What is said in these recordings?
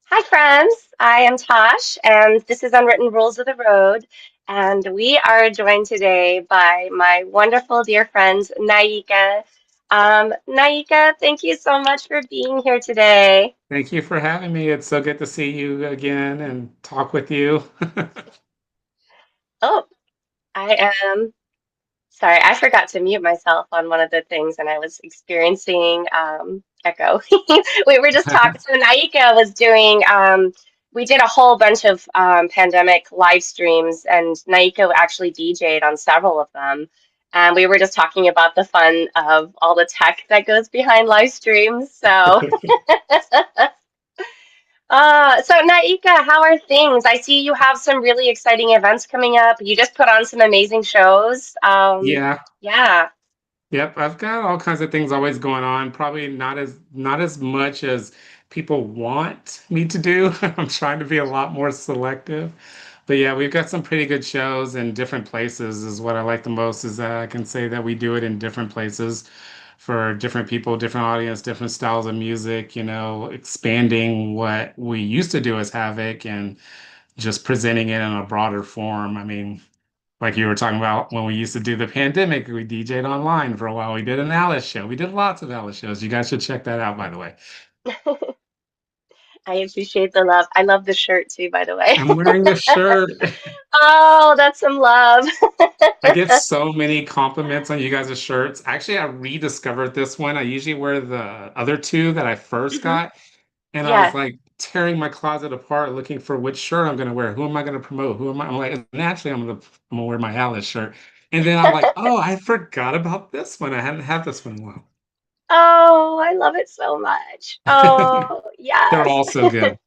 Hi, friends. I am Tosh, and this is Unwritten Rules of the Road. And we are joined today by my wonderful dear friends, Naika. Naika, thank you so much for being here today. Thank you for having me. It's so good to see you again and talk with you. Oh, I am sorry, I forgot to mute myself on one of the things, and I was experiencing echo. We were just talking, so Naika was doing, we did a whole bunch of pandemic live streams, and Naika actually DJ'd on several of them. And we were just talking about the fun of all the tech that goes behind live streams. So, so Naika, how are things? I see you have some really exciting events coming up. You just put on some amazing shows. Yeah, Yeah. yep. I've got all kinds of things always going on. Probably not as much as people want me to do. I'm trying to be a lot more selective. But yeah, we've got some pretty good shows in different places is what I like the most is that I can say that we do it in different places for different people, different audience, different styles of music, expanding what we used to do as HaVoK and just presenting it in a broader form. I mean, like you were talking about when we used to do the pandemic, we DJ'd online for a while. We did an Alice show. We did lots of Alice shows. You guys should check that out, by the way. I appreciate the love. I love the shirt too, by the way. I'm wearing the shirt. Oh, that's some love. I get so many compliments on you guys' shirts. Actually, I rediscovered this one. I usually wear the other two that I first Mhm. got, and I was Yes. like tearing my closet apart looking for which shirt I'm going to wear. Who am I going to promote? Who am I? I'm like, naturally, I'm gonna wear my Alice shirt. And then I'm like, oh, I forgot about this one. I hadn't had this one in a while. Oh, I love it so much. Oh, They're yes. all so good.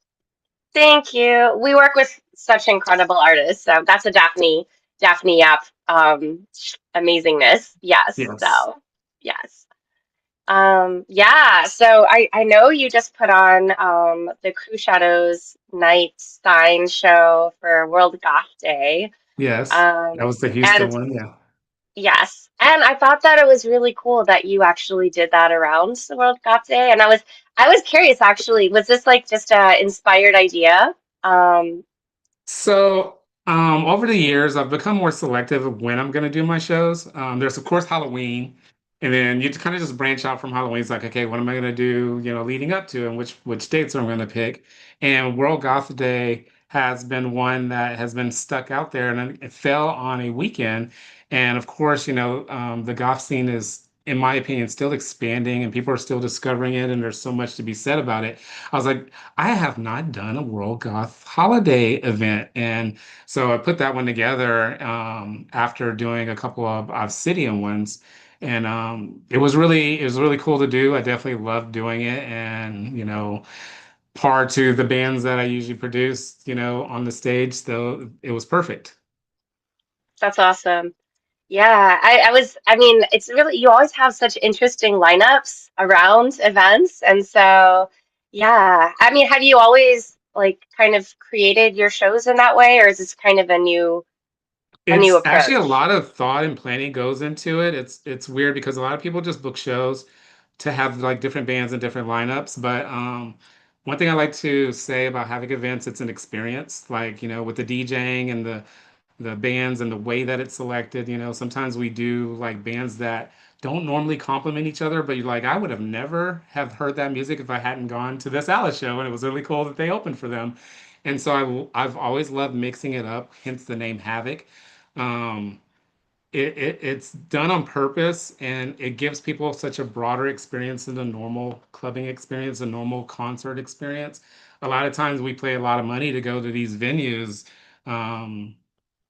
Thank you. We work with such incredible artists. So that's a Daphne Yap amazingness. Yes. Yes. So, yes. Yeah, so I know you just put on the Crew Shadows Night Sign show for World Goth Day. Yes. That Um, was the Houston and one. Yeah. yes, and I thought that it was really cool that you actually did that around the World Goth Day. And I was curious actually, was this like just a inspired idea? Um, So, over the years, I've become more selective of when I'm going to do my shows. There's, of course, Halloween, and then you kind of just branch out from Halloween. It's like, okay, what am I going to do, leading up to, and which dates am I going to pick? And World Goth Day has been one that has been stuck out there, and it fell on a weekend. And of course, the goth scene is, in my opinion, still expanding, and people are still discovering it, and there's so much to be said about it. I was like, I have not done a World Goth holiday event. And so I put that one together after doing a couple of Obsidian ones. And it was really cool to do. I definitely loved doing it. And, par to the bands that I usually produce, on the stage, though it was perfect. that's awesome. Yeah, I mean, it's really, you always have such interesting lineups around events. And so, yeah, I mean, have you always like kind of created your shows in that way, or is this kind of a new It's actually a approach? lot of thought and planning goes into it. It's weird because a lot of people just book shows to have like different bands and different lineups. But one thing I like to say about having events, it's an experience. Like, with the DJing and the bands and the way that it's selected, sometimes we do like bands that don't normally complement each other, but you're like, I would have never have heard that music if I hadn't gone to this Alice show, and it was really cool that they opened for them. And so I've always loved mixing it up, hence the name HaVoK. Um, it's done on purpose and it gives people such a broader experience than a normal clubbing experience, a normal concert experience. A lot of times we pay a lot of money to go to um,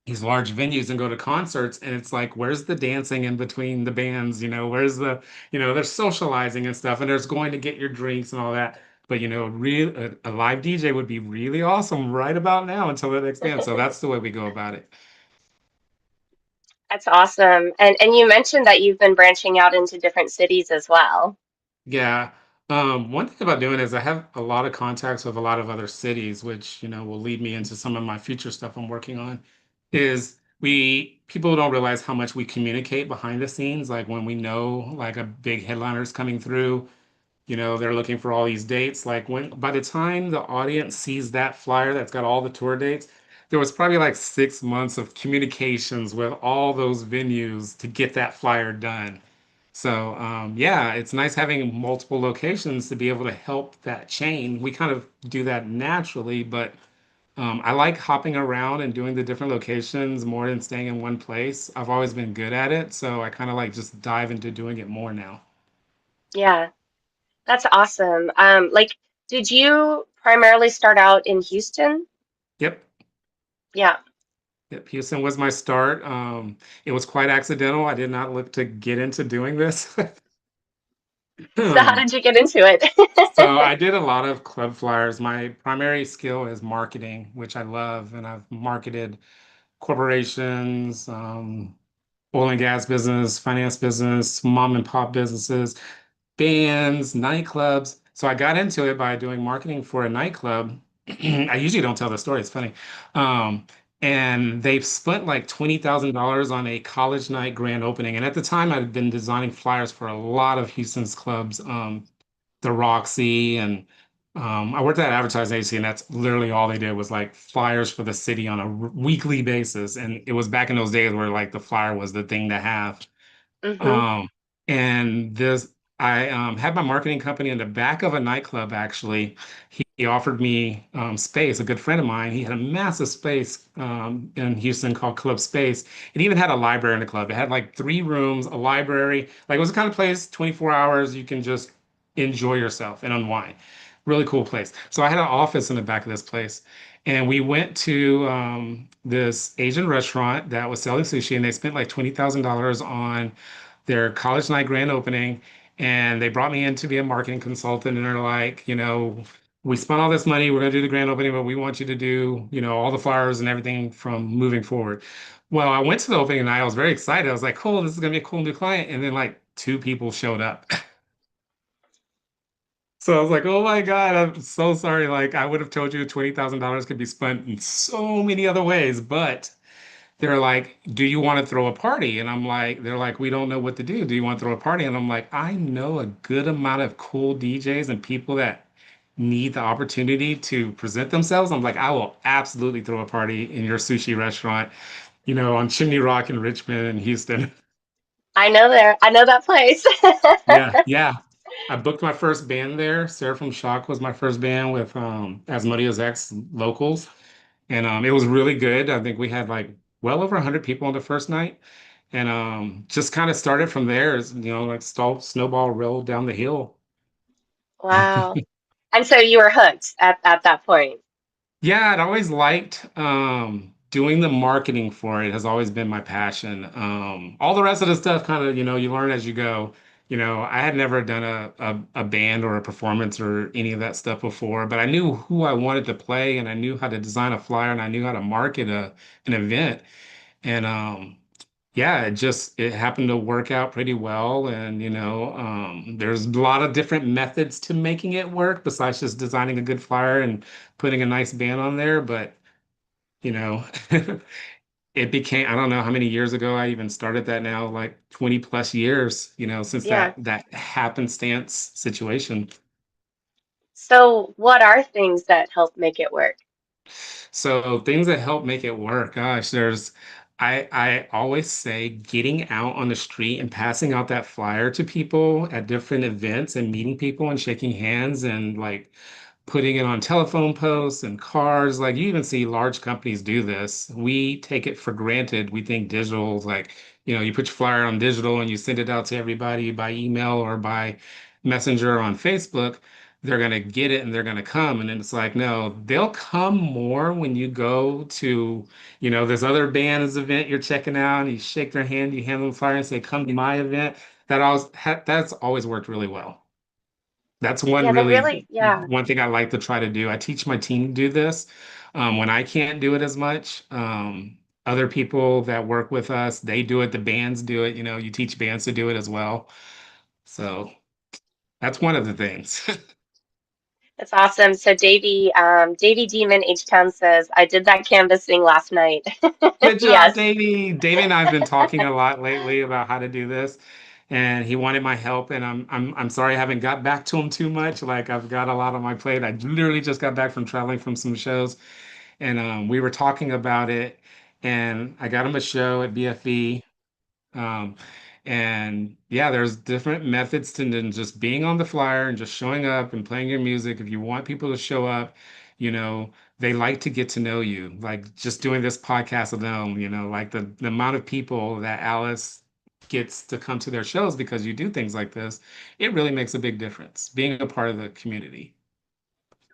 these large venues and go to concerts, and it's like, where's the dancing in between the bands? Where's they're socializing and stuff, and there's going to get your drinks and all that. But a live DJ would be really awesome right about now until the next band. So that's the way we go about it. That's awesome. And you mentioned that you've been branching out into different cities as well. Yeah. One thing about doing is I have a lot of contacts with a lot of other cities, which, will lead me into some of my future stuff I'm working on. Is people don't realize how much we communicate behind the scenes. Like when we know like a big headliner is coming through, They're looking for all these dates. Like when by the time the audience sees that flyer that's got all the tour dates, there was probably like 6 months of communications with all those venues to get that flyer done. So yeah, it's nice having multiple locations to be able to help that chain. We kind of do that naturally, but I like hopping around and doing the different locations more than staying in one place. I've always been good at it, so I kind of like just dive into doing it more now. Yeah, that's awesome. Like, did you primarily start out in Houston? Yep. Yeah. Yep, Houston was my start. It was quite accidental. I did not look to get into doing this. So how did you get into it? So I did a lot of club flyers. My primary skill is marketing, which I love, and I've marketed corporations, oil and gas business, finance business, mom and pop businesses, bands, nightclubs. So I got into it by doing marketing for a nightclub. I usually don't tell the story, it's funny. Um, and they spent like $20,000 on a college night grand opening. And at the time, I'd been designing flyers for a lot of Houston's clubs, the Roxy, and I worked at an advertising agency, and that's literally all they did was like flyers for the city on a weekly basis. And it was back in those days where like the flyer was the thing to have. Hmm. Um, and this, I had my marketing company in the back of a nightclub, actually. He offered me space, a good friend of mine. He had a massive space in Houston called Club Space. It even had a library in the club. It had like 3 rooms, a library. Like it was the kind of place, 24 hours, you can just enjoy yourself and unwind. Really cool place. So I had an office in the back of this place. And we went to this Asian restaurant that was selling sushi, and they spent like $20,000 on their college night grand opening, and they brought me in to be a marketing consultant, and they're like, we spent all this money, we're going to do the grand opening, but we want you to do, all the flyers and everything from moving forward. Well, I went to the opening and I was very excited. I was like, cool, this is going to be a cool new client. And then like 2 people showed up. So I was like, oh my God, I'm so sorry. Like I would have told you $20,000 could be spent in so many other ways, but they're like, do you want to throw a party? And I'm like, they're like, we don't know what to do. Do you want to throw a party? And I'm like, I know a good amount of cool DJs and people that need the opportunity to present themselves. I'm like, I will absolutely throw a party in your sushi restaurant, on Chimney Rock in Richmond and Houston. I know there. I know that place. Yeah, yeah. I booked my first band there. Sarah from Shock was my first band with Asmodeus X locals. And it was really good. I think we had like well over 100 people on the first night. And just kind of started from there, as like snowball rolled down the hill. Wow. And so you were hooked at that point. Yeah, I'd always liked doing the marketing for it has always been my passion. All the rest of the stuff kind of, you learn as you go. I had never done a band or a performance or any of that stuff before, but I knew who I wanted to play, and I knew how to design a flyer, and I knew how to market an event. And yeah, it happened to work out pretty well. And there's a lot of different methods to making it work besides just designing a good flyer and putting a nice band on there. But you know, it became, I don't know how many years ago I even started that now, like 20 plus years, since Yeah. that happenstance situation. So what are things that help make it work? So things that help make it work, gosh, I always say getting out on the street and passing out that flyer to people at different events and meeting people and shaking hands and like putting it on telephone posts and cards. Like you even see large companies do this. We take it for granted. We think digital is like, you put your flyer on digital and you send it out to everybody by email or by messenger on Facebook. They're going to get it and they're going to come. And then it's like, no, they'll come more when you go to, this other band's event you're checking out, and you shake their hand, you hand them a flyer and say, come to my event. That's always worked really well. That's Yeah, they really, yeah. one thing I like to try to do. I teach my team to do this. When I can't do it as much, other people that work with us, they do it. The bands do it. You teach bands to do it as well. So that's one of the things. That's awesome. So Davey Demon H Town says, I did that canvassing last night. Good job, Yes. Davey. Davey and I have been talking a lot lately about how to do this. and he wanted my help, and I'm sorry I haven't got back to him too much. Like I've got a lot on my plate. I literally just got back from traveling from some shows, and we were talking about it, and I got him a show at BFE. Um, and yeah, there's different methods to than just being on the flyer and just showing up and playing your music. If you want people to show up, you know, they like to get to know you. Like just doing this podcast alone, like the amount of people that Alice gets to come to their shows because you do things like this, it really makes a big difference being a part of the community.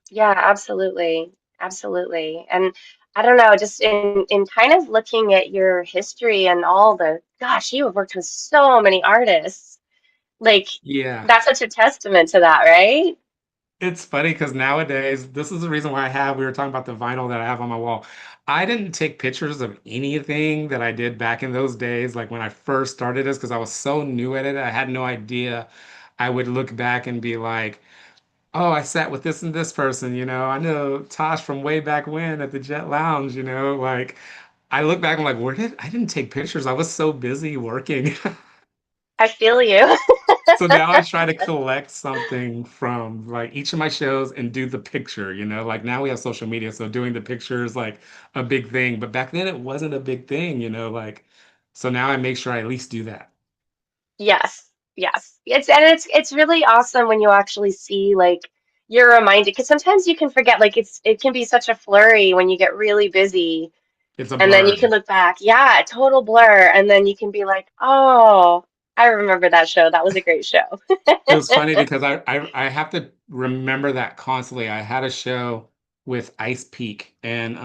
Yeah, absolutely. Absolutely. And I don't know, just in kind of looking at your history and all the, gosh, you have worked with so many artists. Like, Yeah. that's such a testament to that, right? It's funny because nowadays, this is the reason why we were talking about the vinyl that I have on my wall. I didn't take pictures of anything that I did back in those days, like when I first started this, because I was so new at it. I had no idea. I would look back and be like, oh, I sat with this and this person, I know Tosh from way back when at the Jet Lounge, like I look back, I'm like, I didn't take pictures. I was so busy working. I feel you. So now I try to collect something from like each of my shows and do the picture, like now we have social media, so doing the picture is like a big thing. But back then it wasn't a big thing, like so now I make sure I at least do that. Yes. Yes. It's really awesome when you actually see like you're reminded because sometimes you can forget like it can be such a flurry when you get really busy It's a and then you blur. can look back. Yeah, a total blur and then you can be like, "Oh, I remember that show. That was a great show." It was funny because I have to remember that constantly. I had a show with Ice Peak and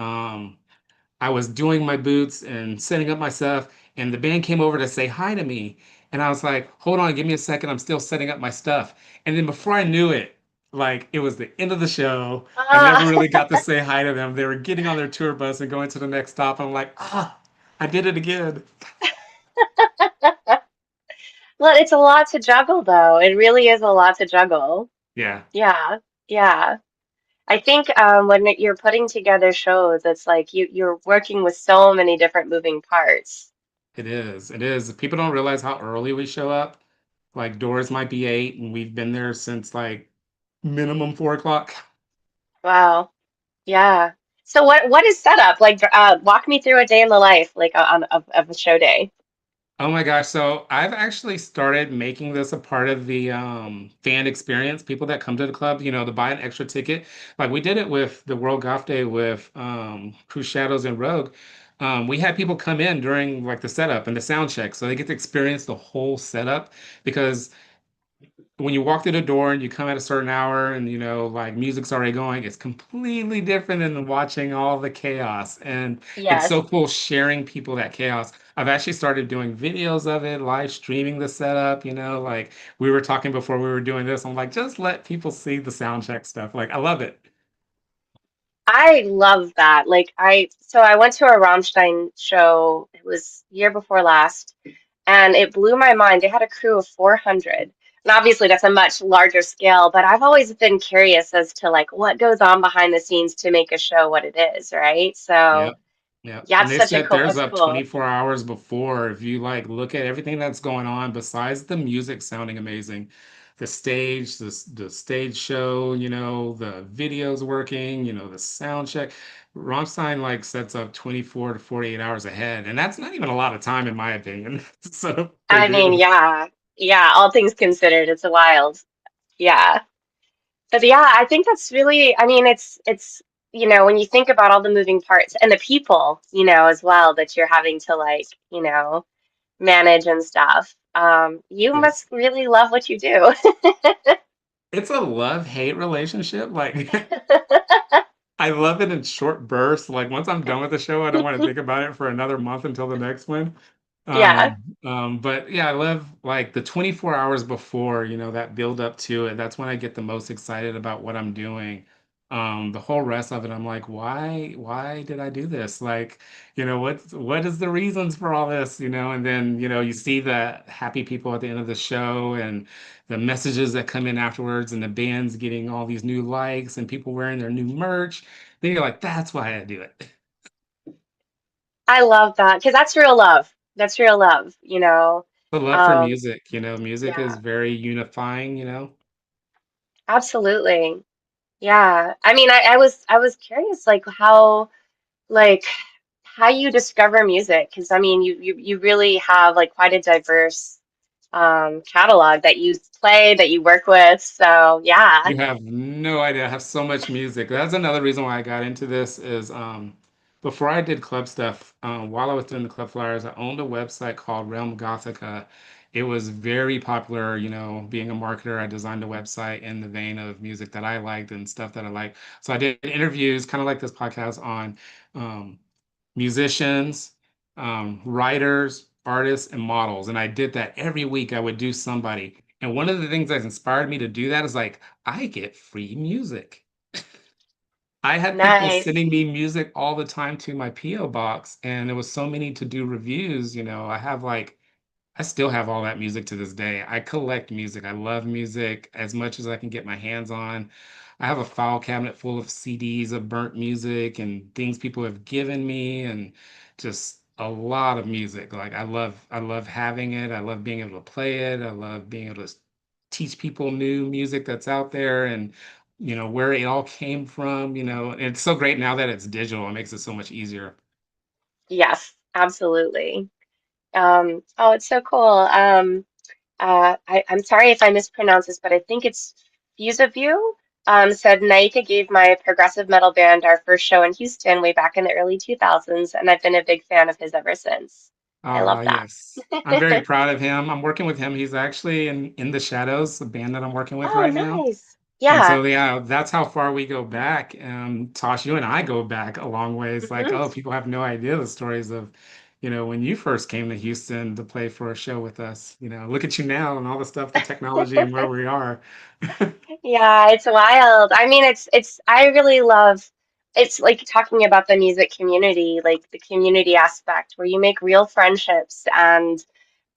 I was doing my boots and setting up my stuff, and the band came over to say hi to me. And I was like, hold on, give me a second. I'm still setting up my stuff. And then before I knew it, like it was the end of the show. I never Ah. really got to say hi to them. They were getting on their tour bus and going to the next stop. I'm like, I did it again. Well, it's a lot to juggle though. It really is a lot to juggle. Yeah, Yeah. Yeah. I think when you're putting together shows, it's like you're working with so many different moving parts. it is. It is. People don't realize how early we show up. Like doors might be 8, and we've been there since like minimum 4 o'clock. Wow. Yeah. So what is set up? Like walk me through a day in the life like of a show day. Oh my gosh. So I've actually started making this a part of the fan experience. People that come to the club, to buy an extra ticket. Like we did it with the World Golf Day with Cruise Shadows and Rogue. We had people come in during like the setup and the sound check. So they get to experience the whole setup because when you walk through the door and you come at a certain hour and like music's already going, it's completely different than watching all the chaos. And it's so Yes. cool sharing people that chaos. I've actually started doing videos of it, live streaming the setup, like we were talking before we were doing this. I'm like, just let people see the sound check stuff. Like I love it. I love that. I went to a Rammstein show. It was year before last, and it blew my mind. They had a crew of 400. And obviously that's a much larger scale, but I've always been curious as to like what goes on behind the scenes to make a show what it is, right? So, Yep. Yep. yeah, And it's they such a set cool theirs that's up cool. 24 hours before. If you like look at everything that's going on, besides the music sounding amazing, the stage, the stage show, the videos working, the sound check. Rammstein like sets up 24 to 48 hours ahead. And that's not even a lot of time in my opinion. So they I do mean, it. yeah. Yeah, all things considered, it's wild. Yeah. But yeah, I think that's really, I mean, when you think about all the moving parts and the people, as well that you're having to like, manage and stuff. You Yes. must really love what you do. It's a love-hate relationship. Like I love it in short bursts. Like once I'm done with the show, I don't want to think about it for another month until the next one. Yeah. But yeah, I love like the 24 hours before, that build up to it. That's when I get the most excited about what I'm doing. The whole rest of it, I'm like, why did I do this? Like, what is the reasons for all this, And then, you see the happy people at the end of the show and the messages that come in afterwards and the bands getting all these new likes and people wearing their new merch. Then you're like, that's why I do it. I love that because that's real love. That's real love. The love for Um, music, music is yeah, very unifying. absolutely. Yeah. I mean, I was curious like how you discover music because I mean you really have like quite a diverse catalog that you play that you work with. So yeah. You have no idea. I have so much music. That's another reason why I got into this is before I did club stuff, while I was doing the club flyers, I owned a website called Realm Gothica. It was very popular, being a marketer, I designed a website in the vein of music that I liked and stuff that I liked. So I did interviews, kind of like this podcast on um, musicians, writers, artists, and models. And I did that every week. I would do somebody. And one of the things that inspired me to do that is like, I get free music. I had people Nice. sending me music all the time to my PO box, and there was so many to do reviews. I still have all that music to this day. I collect music. I love music as much as I can get my hands on. I have a file cabinet full of CDs of burnt music and things people have given me and just a lot of music. Like I love having it. I love being able to play it. I love being able to teach people new music that's out there and where it all came from. And it's so great now that it's digital. It makes it so much easier. Yes, absolutely. Oh, it's so cool. I'm sorry if I mispronounce this, but I think it's Fuse of You. Said Naika gave my progressive metal band our first show in Houston way back in the early 2000s, and I've been a big fan of his ever since. I love that. Yes. I'm very proud of him. I'm working with him. He's actually in the Shadows, the band that I'm working with Oh, right now. nice. And Yeah. so, yeah, that's how far we go back. Tosh, you and I go back a long ways. Like, Hmm. oh, people have no idea the stories of, when you first came to Houston to play for a show with us. Look at you now and all the stuff, the technology and where we are. Yeah, it's wild. I mean, I really love it's like talking about the music community, like the community aspect where you make real friendships and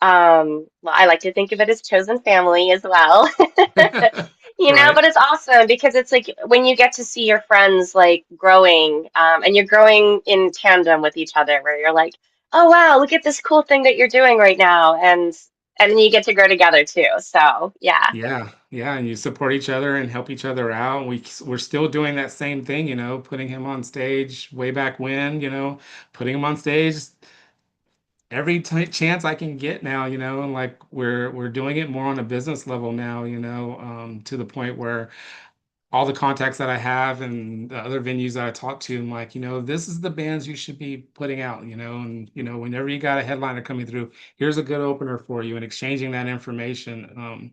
well, I like to think of it as chosen family as well. Right. But it's awesome because it's like when you get to see your friends like growing, and you're growing in tandem with each other, where you're like, oh wow, look at this cool thing that you're doing right now, and then you get to grow together too. So yeah. Yeah, yeah, and you support each other and help each other out. We're still doing that same thing, putting him on stage way back when, putting him on stage every chance I can get now, and like we're doing it more on a business level now, to the point where all the contacts that I have and the other venues that I talk to, I'm like, this is the bands you should be putting out, and whenever you got a headliner coming through, here's a good opener for you, and exchanging that information.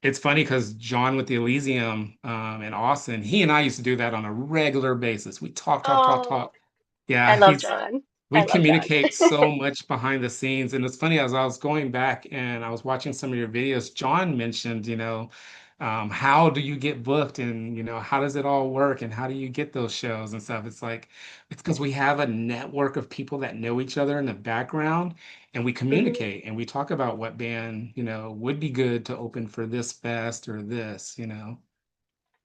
It's funny because John with the Elysium in Austin, he and I used to do that on a regular basis. We talk, talk, talk, Oh, talk. Yeah, I love John. we I love John. communicate so much behind the scenes. And it's funny, as I was going back and I was watching some of your videos, John mentioned, how do you get booked and, how does it all work and how do you get those shows and stuff? It's because we have a network of people that know each other in the background and we Hmm. communicate and we talk about what band, would be good to open for this fest or this.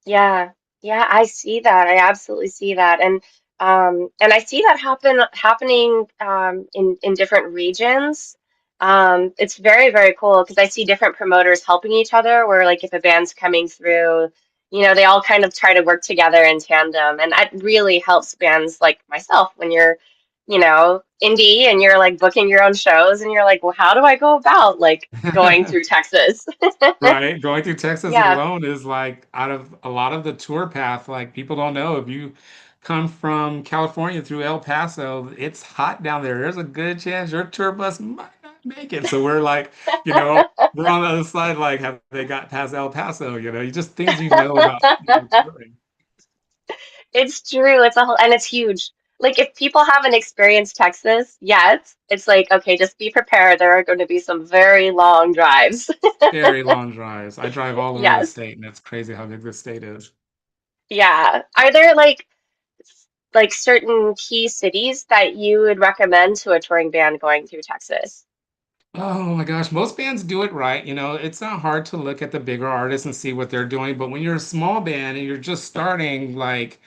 Yeah, yeah, I see that. I absolutely see that, and I see that happening in different regions. It's very very cool because I see different promoters helping each other. Where like if a band's coming through, they all kind of try to work together in tandem, and that really helps bands like myself when you're, indie and you're like booking your own shows, and you're like, well, how do I go about like going through Texas? Right. Going through Texas Yeah. alone is like out of a lot of the tour path, like people don't know if you come from California through El Paso, it's hot down there. There's a good chance your tour bus might not make it. So we're like, we're on the other side, like, have they got past El Paso? You just things about, touring. It's true. It's a whole, and it's huge. Like if people haven't experienced Texas yet, it's like, okay, just be prepared. There are going to be some very long drives. Very long drives. I drive all over the Yes. state, and it's crazy how big this state is. Yeah. Are there like certain key cities that you would recommend to a touring band going through Texas? Oh my gosh, most bands do it right. It's not hard to look at the bigger artists and see what they're doing, but when you're a small band and you're just starting, like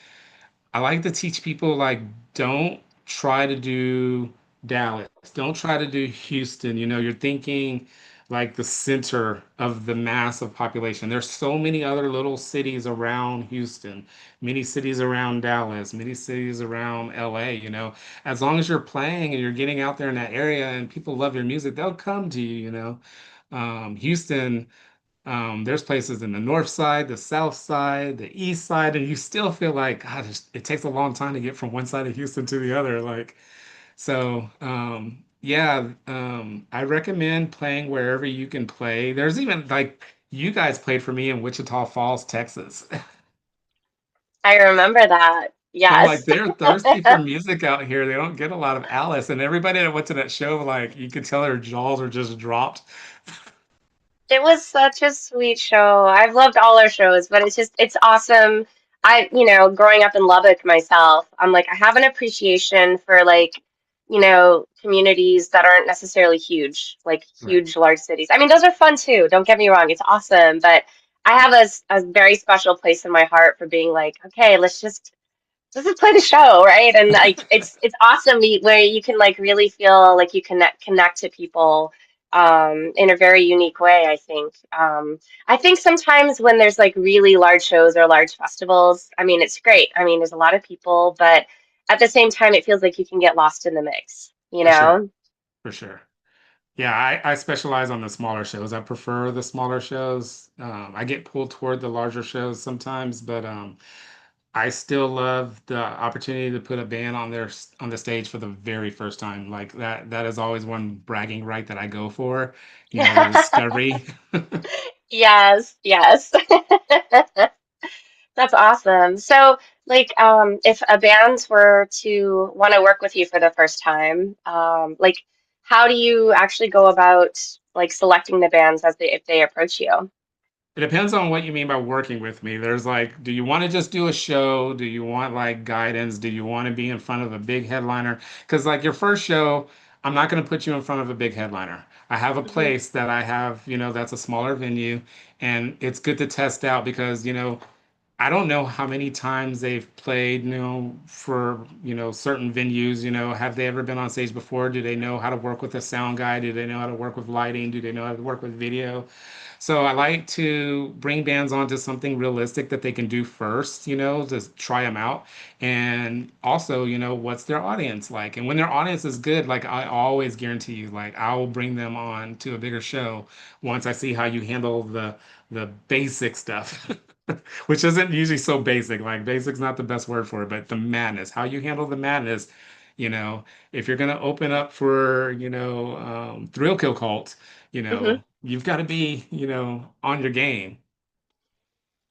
I like to teach people like don't try to do Dallas. Don't try to do Houston. You're thinking like the center of the mass of population. There's so many other little cities around Houston, many cities around Dallas, many cities around LA. As long as you're playing and you're getting out there in that area and people love your music, they'll come to you. Houston, there's places in the north side, the south side, the east side, and you still feel like, God, it takes a long time to get from one side of Houston to the other. Yeah, I recommend playing wherever you can play. There's even like you guys played for me in Wichita Falls, Texas. I remember that. So like Yes. they're thirsty for music out here. They don't get a lot of Alice, and everybody that went to that show, like you could tell their jaws are just dropped. It was such a sweet show. I've loved all our shows, but it's awesome. Growing up in Lubbock myself, I'm like, I have an appreciation for like, communities that aren't necessarily huge, like Right. huge, large cities. I mean, those are fun too. Don't get me wrong. It's awesome, but I have a very special place in my heart for being like, okay, let's just play the show, right? And like it's awesome where you can like really feel like you connect to people in a very unique way, I think. I think sometimes when there's like really large shows or large festivals, I mean it's great. I mean there's a lot of people, but at the same time it feels like you can get lost in the mix, you For sure. know? For sure. Yeah, I specialize on the smaller shows. I prefer the smaller shows. I get pulled toward the larger shows sometimes, but I still love the opportunity to put a band on the stage for the very first time. Like that is always one bragging right that I go for, the discovery. Yes, yes. That's awesome. So, like, if a band were to want to work with you for the first time, like, how do you actually go about like selecting the bands as if they approach you? It depends on what you mean by working with me. There's like, do you want to just do a show? Do you want like guidance? Do you want to be in front of a big headliner? Because like your first show, I'm not going to put you in front of a big headliner. I have a Hmm. place that I have, that's a smaller venue, and it's good to test out because, I don't know how many times they've played, for, certain venues, have they ever been on stage before? Do they know how to work with a sound guy? Do they know how to work with lighting? Do they know how to work with video? So I like to bring bands onto something realistic that they can do first, just try them out. And also, what's their audience like? And when their audience is good, like I always guarantee you, like I will bring them on to a bigger show once I see how you handle the basic stuff. Which isn't usually so basic. Like basic's not the best word for it, but the madness, how you handle the madness, you know, if you're gonna open up for, Thrill Kill Cult, Hmm. you've got to be, on your game.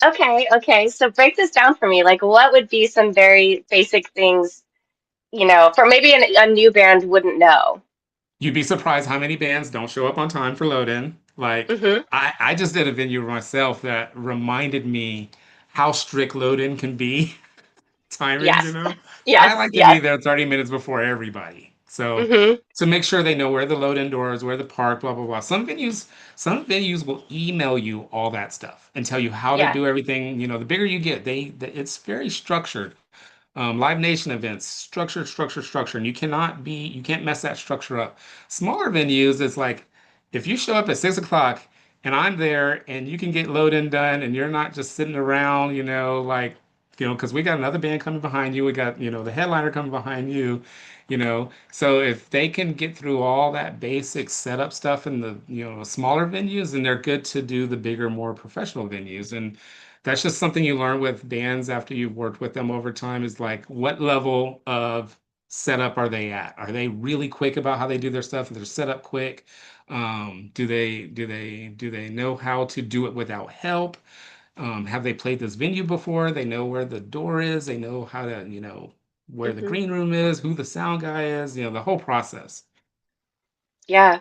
Okay, okay. So break this down for me. Like, what would be some very basic things, for maybe a new band wouldn't know? You'd be surprised how many bands don't show up on time for load-in. Like Hmm. I just did a venue myself that reminded me how strict load-in can be. Timing, Yes, I yes, like to be yes. there 30 minutes before everybody. So Hmm. to make sure they know where the load indoors, where the park, blah blah blah. Some venues will email you all that stuff and tell you how to Yeah. do everything. The bigger you get, it's very structured. Live Nation events, structure, structure, structure, and you can't mess that structure up. Smaller venues, it's like if you show up at 6 o'clock and I'm there and you can get load in done and you're not just sitting around, because we got another band coming behind you, we got, the headliner coming behind you, so if they can get through all that basic setup stuff in the, smaller venues, then they're good to do the bigger, more professional venues. And that's just something you learn with bands after you've worked with them over time is like what level of setup are they at? Are they really quick about how they do their stuff? Are they set up quick? Do they know how to do it without help? Have they played this venue before? They know where the door is. They know how to, where the Hmm. green room is, who the sound guy is, the whole process. Yeah.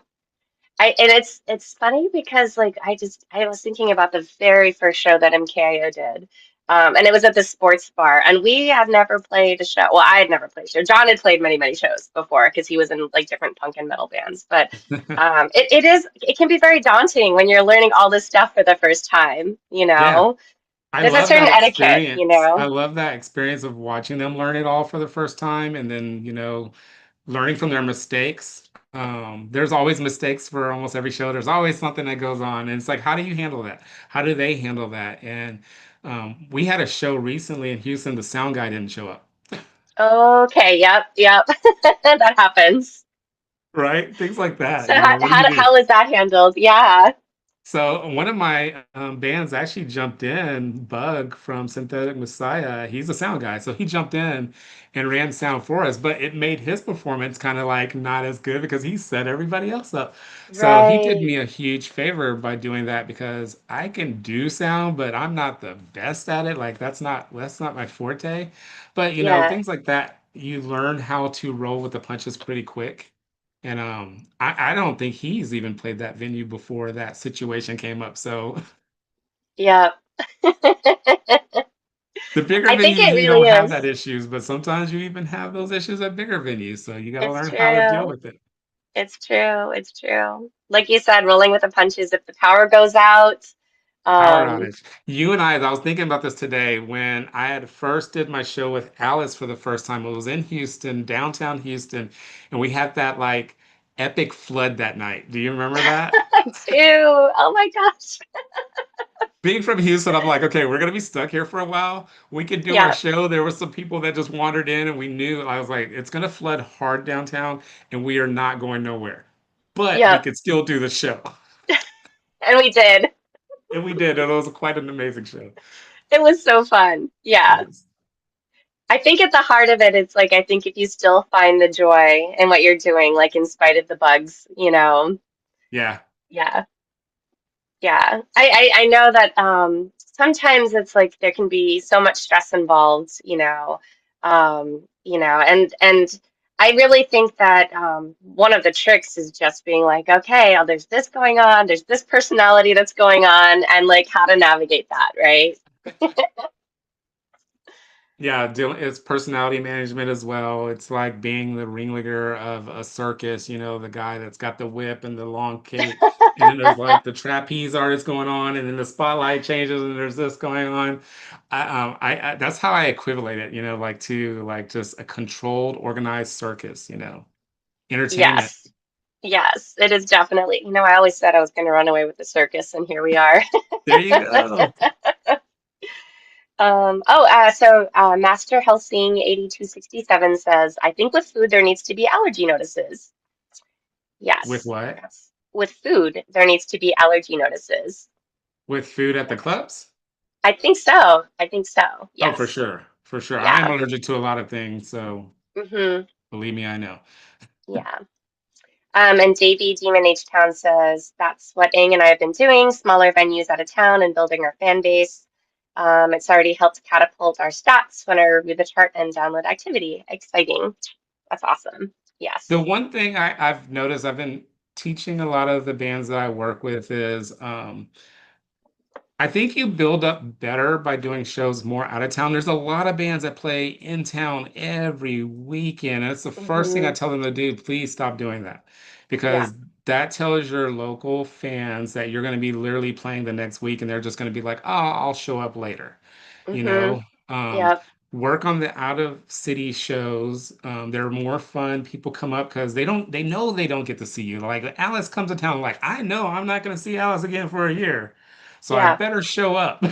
And it's funny because like I was thinking about the very first show that MKIO did. And it was at the sports bar and we had never played a show. Well, I had never played a show. John had played many, many shows before because he was in like different punk and metal bands. But it can be very daunting when you're learning all this stuff for the first time, Yeah, I There's a love certain that etiquette. experience. I love that experience of watching them learn it all for the first time and then, learning from their mistakes. There's always mistakes for almost every show. There's always something that goes on. And it's like, how do you handle that? How do they handle that? And we had a show recently in Houston, the sound guy didn't show up, Okay, yep, yep. That happens. right? Things like that. So You know, what do you do? how was that handled? Yeah. So one of my bands actually jumped in, Bug from Synthetic Messiah. He's a sound guy, so he jumped in and ran sound for us. But it made his performance kind of like not as good because he set everybody else up. So he did Right. me a huge favor by doing that because I can do sound, but I'm not the best at it. Like that's not my forte. But you know, Yeah. things like that, you learn how to roll with the punches pretty quick. And I don't think he's even played that venue before that situation came up. So Yep. the bigger I think venues, it you really don't have that is. issues, but sometimes you even have those issues at bigger venues. So you got to It's learn how to deal true. with it. It's true. It's true. Like you said, rolling with the punches. If the power goes out, Power um, outage. You and I was thinking about this today when I had first did my show with Alice for the first time. It was in Houston, downtown Houston, and we had that like epic flood that night. Do you remember that? I do. Oh my gosh. Being from Houston, I'm like, okay, we're gonna be stuck here for a while. We could do our Yeah. show. There were some people that just wandered in, and we knew I was like, it's gonna flood hard downtown, and we are not going nowhere. But we Yep. could still do the show. And we did. And we did, and it was quite an amazing show. It was so fun. Yeah. Yes. I think at the heart of it, it's like I think if you still find the joy in what you're doing, like in spite of the bugs, Yeah. yeah, yeah. I know that sometimes it's like there can be so much stress involved, and I really think that one of the tricks is just being like, okay, there's this going on, there's this personality that's going on, and like how to navigate that, right? Yeah, it's personality management as well. It's like being the ringleader of a circus, the guy that's got the whip and the long cape. And then there's like the trapeze artist going on, and then the spotlight changes, and there's this going on. That's how I equivalent it, like to like just a controlled, organized circus, entertainment. Yes. Yes, it is definitely. I always said I was going to run away with the circus, and here we are. There you go. Master Helsing 8267 says, I think with food there needs to be allergy notices. With Yes, what? yes. With food there needs to be allergy notices. With food at the clubs? I think so. I think so. Oh, for Yes. sure. For sure. I'm Yeah. allergic to a lot of things, so believe me, I know. Yeah. And Davey Demon H Town says that's what Ing and I have been doing, smaller venues out of town and building our fan base. It's already helped catapult our stats when I review the chart and download activity. Exciting. That's awesome. The Yes. one thing I've noticed, I've been teaching a lot of the bands that I work with is I think you build up better by doing shows more out of town. There's a lot of bands that play in town every weekend. And it's the first thing I Hmm. tell them to do. Please stop doing that Yeah. because that tells your local fans that you're going to be literally playing the next week and they're just going to be like, oh, I'll show up later. You Hmm. know, um, Yep. work on the out of city shows. They're more fun. People come up because they know they don't get to see you. Like Alice comes to town, like, I know I'm not going to see Alice again for a year. So I Yeah. better show up.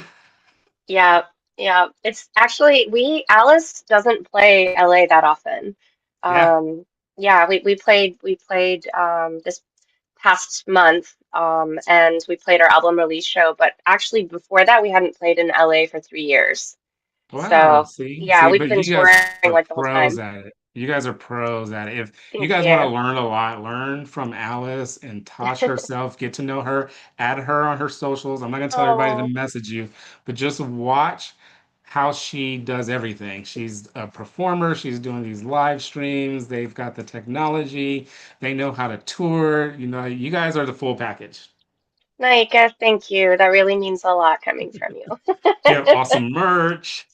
Yeah. Yeah. It's actually Alice doesn't play LA that often. Yeah. Yeah, we played this past month, and we played our album release show, but actually before that we hadn't played in LA for 3 years. Wow. So See, yeah, see, we've but been you guys touring are like the whole pros time. at it. You guys are pros at it. If you Thank guys want to you. learn a lot, learn from Alice and Tosh herself, get to know her, add her on her socials. I'm not gonna tell everybody to Oh, message you, but just watch how she does everything. She's a performer, she's doing these live streams, they've got the technology, they know how to tour. You guys are the full package. Naika, thank you. That really means a lot coming from you. You have awesome merch.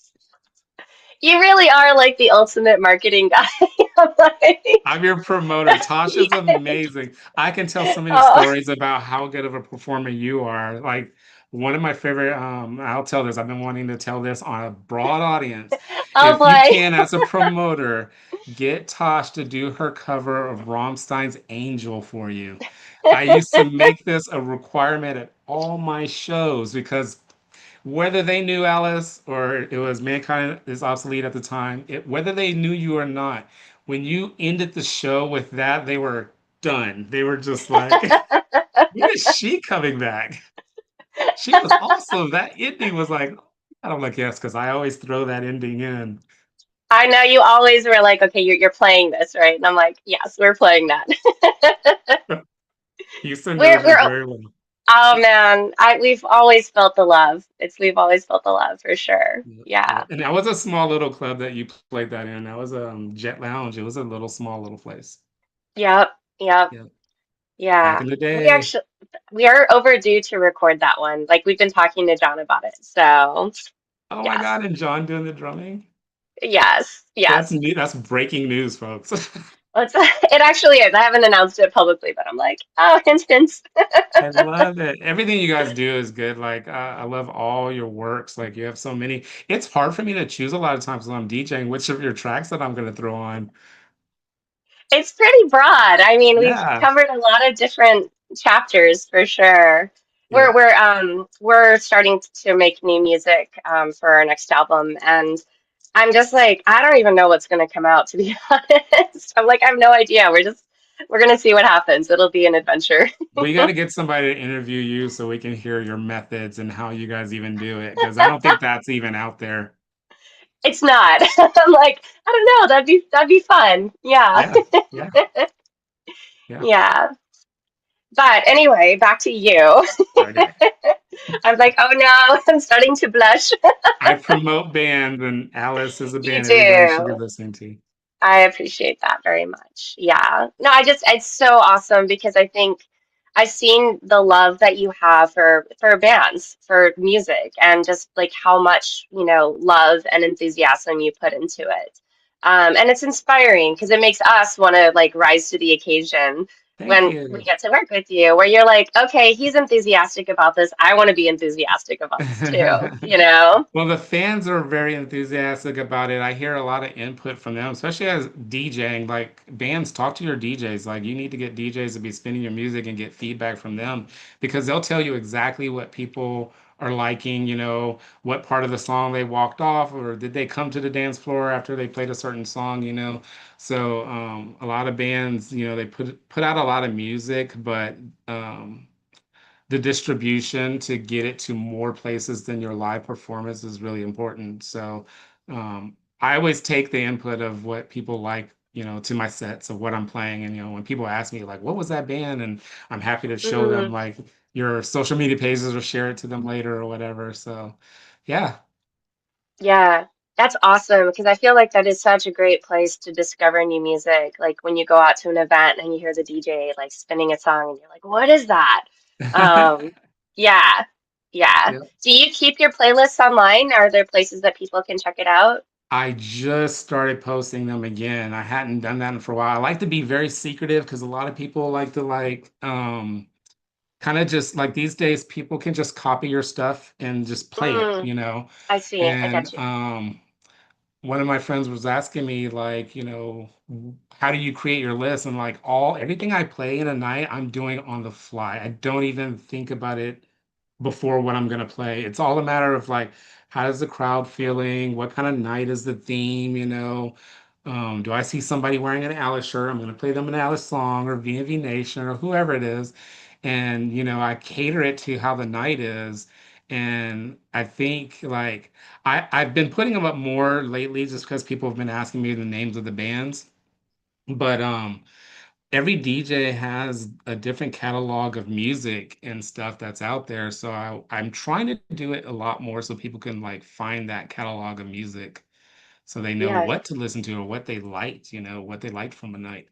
You really are like the ultimate marketing guy. I'm like, I'm your promoter. yeah. Tasha's amazing. I can tell so many Oh, stories about how good of a performer you are. Like one of my favorite, I'll tell this, I've been wanting to tell this on a broad audience. Oh If you boy. can, as a promoter, get Tosh to do her cover of Rammstein's Angel for you. I used to make this a requirement at all my shows because whether they knew Alice or it was Mankind is Obsolete at the time, whether they knew you or not, when you ended the show with that, they were done. They were just like, when is she coming back? She was awesome. That ending was like, I'm like, yes, because I always throw that ending in. I know you always were like, okay, you're playing this, right? And I'm like, yes, we're playing that. Houston we're knows me we're very well. oh man, I we've always felt the love. We've always felt the love for sure. Yeah, yeah. Yeah. And that was a small little club that you played that in. That was Jet Lounge. It was a little small little place. Yep. Yep. Yeah, back Yeah. in the We day. actually we are overdue to record that one. Like we've been talking to John about it. So Oh my yes. God, and John doing the drumming. Yes. That's Yes. new. That's breaking news, folks. Let's, it actually is. I haven't announced it publicly, but I'm like, oh, hint, hint. I love it. Everything you guys do is good. Like, I love all your works. Like, you have so many. It's hard for me to choose a lot of times when I'm DJing which of your tracks that I'm going to throw on. It's pretty broad. I mean, we've Yeah. covered a lot of different chapters for sure. Yeah. We're starting to make new music for our next album, and I'm just like, I don't even know what's going to come out, to be honest. I'm like, I have no idea. We're gonna see what happens. It'll be an adventure. We got to get somebody to interview you so we can hear your methods and how you guys even do it, because I don't think that's even out there. It's not. I'm like, I don't know. That'd be fun. Yeah. Yeah. Yeah. Yeah. Yeah. But anyway, back to you. Okay. I'm like, oh no, I'm starting to blush. I promote bands, and Alice is a You band everybody should be do. listening to. I appreciate that very much. Yeah. No, it's so awesome because I think I've seen the love that you have for bands, for music, and just like how much, love and enthusiasm you put into it. And it's inspiring because it makes us want to like rise to the occasion Thank when we you. get to work with you, where you're like, okay, he's enthusiastic about this. I want to be enthusiastic about this too, you know? Well, the fans are very enthusiastic about it. I hear a lot of input from them, especially as DJing. Like bands, talk to your DJs. Like you need to get DJs to be spinning your music and get feedback from them because they'll tell you exactly what people are liking, what part of the song they walked off, or did they come to the dance floor after they played a certain song. So a lot of bands, they put out a lot of music, but the distribution to get it to more places than your live performance is really important. So I always take the input of what people like, to my sets of what I'm playing. And, when people ask me like, what was that band? And I'm happy to show them Mm. like your social media pages or share it to them later or whatever. So yeah. Yeah, that's awesome because I feel like that is such a great place to discover new music. Like when you go out to an event and you hear the DJ like spinning a song and you're like, what is that? Um, yeah, yeah. Yeah. Do you keep your playlists online? Are there places that people can check it out? I just started posting them again. I hadn't done that for a while. I like to be very secretive because a lot of people like to kind of just like these days people can just copy your stuff and just play it, Mm, I see. I and got you. one of my friends was asking me like, how do you create your list? And like everything I play in a night I'm doing on the fly. I don't even think about it before what I'm gonna play. It's all a matter of like, how is the crowd feeling? What kind of night is the theme? Do I see somebody wearing an Alice shirt? I'm gonna play them an Alice song or V&V Nation or whoever it is. And I cater it to how the night is. And I think like I've been putting them up more lately just because people have been asking me the names of the bands. But every DJ has a different catalog of music and stuff that's out there. So I'm trying to do it a lot more so people can like find that catalog of music so they know Yeah, what to listen to or what they liked, what they liked from a night.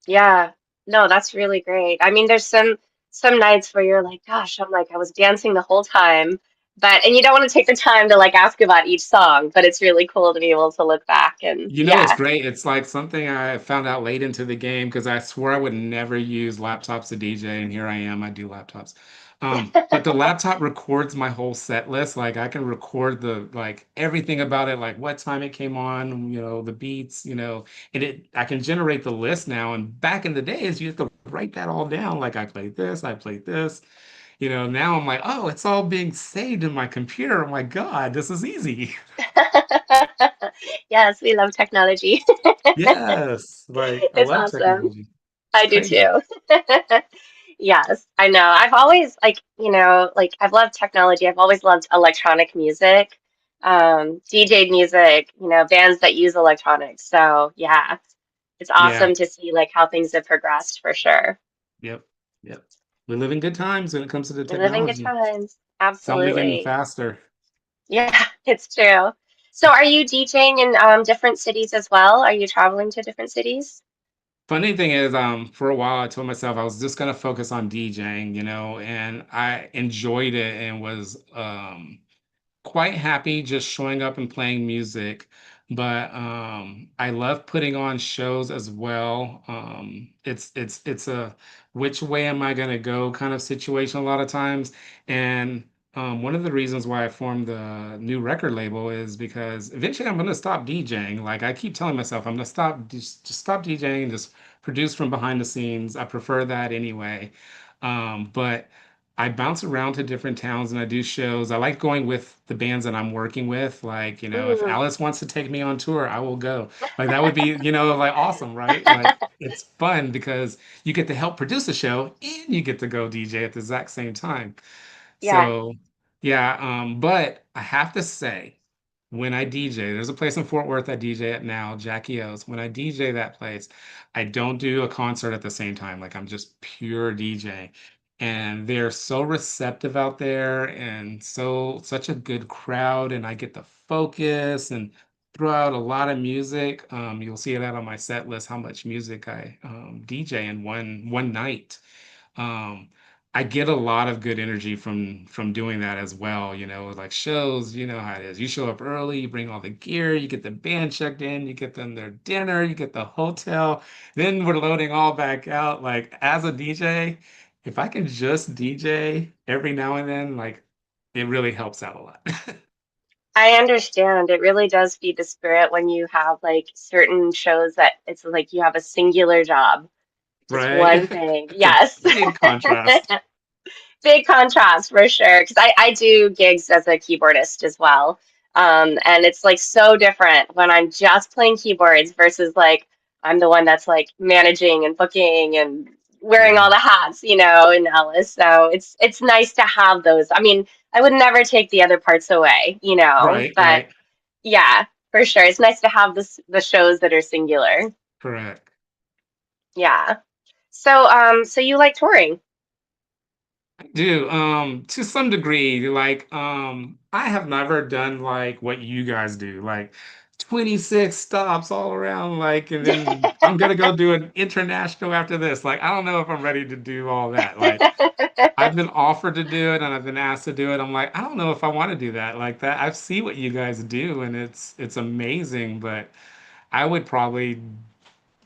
yeah. No, that's really great. I mean, there's some nights where you're like, gosh, I'm like, I was dancing the whole time, and you don't want to take the time to like ask about each song, but it's really cool to be able to look back and It's yeah. great. It's like something I found out late into the game because I swore I would never use laptops to DJ, and here I am. I do laptops. But the laptop records my whole set list. Like I can record the like everything about it, like what time it came on, the beats, and I can generate the list now. And back in the days, you have to write that all down. Like I played this, I played this. Now I'm like, oh, it's all being saved in my computer. Oh my God, this is easy. Yes, we love technology. Yes, like I It's love awesome. technology. It's I do crazy. too. Yes, I know. I've always like I've loved technology. I've always loved electronic music, DJ music, bands that use electronics. So yeah, it's Yeah. awesome to see like how things have progressed for sure. Yep. Yep. We live in good times when it comes to the We live in good technology. times. It's only getting Absolutely. faster. Yeah, it's true. So are you DJing in different cities as well? Are you traveling to different cities? Funny thing is, for a while I told myself I was just gonna focus on DJing, and I enjoyed it and was quite happy just showing up and playing music. But I love putting on shows as well. It's a which way am I gonna go kind of situation a lot of times. And one of the reasons why I formed the new record label is because eventually I'm gonna stop DJing. Like I keep telling myself I'm gonna stop just stop DJing and just produce from behind the scenes. I prefer that anyway. But I bounce around to different towns and I do shows. I like going with the bands that I'm working with. Like, if Mm. Alice wants to take me on tour, I will go. Like that would be, like awesome, right? Like it's fun because you get to help produce the show and you get to go DJ at the exact same time. Yeah. So yeah, but I have to say, when I DJ, there's a place in Fort Worth I DJ at now, Jackie O's. When I DJ that place, I don't do a concert at the same time. Like I'm just pure DJ. And they're so receptive out there and such a good crowd, and I get to focus and throw out a lot of music. You'll see it out on my set list how much music I DJ in one night. um I get a lot of good energy from doing that as well, like shows, you know how it is. You show up early, you bring all the gear, you get the band checked in, you get them their dinner, you get the hotel, then we're loading all back out. Like as a DJ, if I can just DJ every now and then, like it really helps out a lot. I understand. It really does feed the spirit when you have like certain shows that it's like you have a singular job, just Right? one thing. It's Yes. big contrast. Big contrast for sure. Because I do gigs as a keyboardist as well. And it's like so different when I'm just playing keyboards versus like I'm the one that's like managing and booking and wearing all Yeah. the hats, in Alice. So it's nice to have those. I mean, I would never take the other parts away, Right, but right. yeah, for sure. It's nice to have the shows that are singular. Correct. Yeah. So you like touring? Do to some degree, like I have never done like what you guys do, like 26 stops all around, like, and then I'm gonna go do an international after this. Like, I don't know if I'm ready to do all that. Like, I've been offered to do it and I've been asked to do it. I'm like, I don't know if I want to do that. Like that, I see what you guys do and it's amazing, but I would probably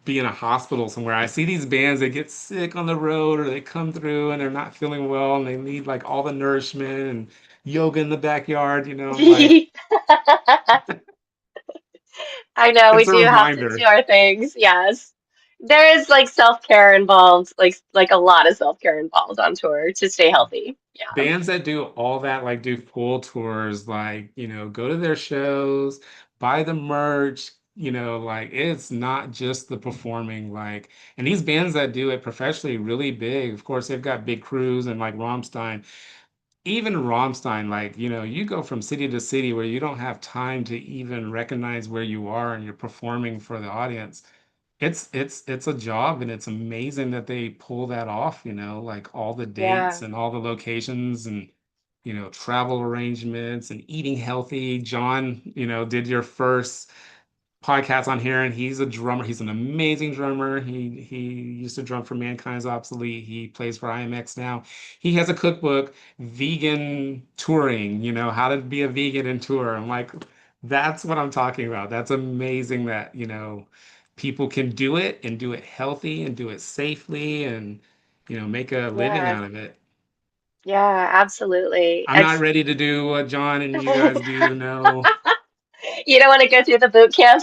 be in a hospital somewhere. I see these bands that get sick on the road or they come through and they're not feeling well and they need like all the nourishment and yoga in the backyard. I'm like, I know we it's a do have to do reminder. our things. Yes. There is like self-care involved, like a lot of self-care involved on tour to stay healthy. Yeah. Bands that do all that, like do full tours, like, go to their shows, buy the merch, like it's not just the performing, like, and these bands that do it professionally really big, of course, they've got big crews and like Rammstein. Even Rammstein, like, you go from city to city where you don't have time to even recognize where you are and you're performing for the audience. It's a job and it's amazing that they pull that off, like all the dates Yeah. and all the locations and travel arrangements and eating healthy. John, did your first podcasts on here, and he's a drummer. He's an amazing drummer. He used to drum for Mankind's Obsolete. He plays for IMX now. He has a cookbook, vegan touring. How to be a vegan and tour. I'm like, that's what I'm talking about. That's amazing that people can do it and do it healthy and do it safely and make a living Yeah. out of it. Yeah, absolutely. I'm not It's ready to do what John and you guys do. No. you don't want to go through the boot camp.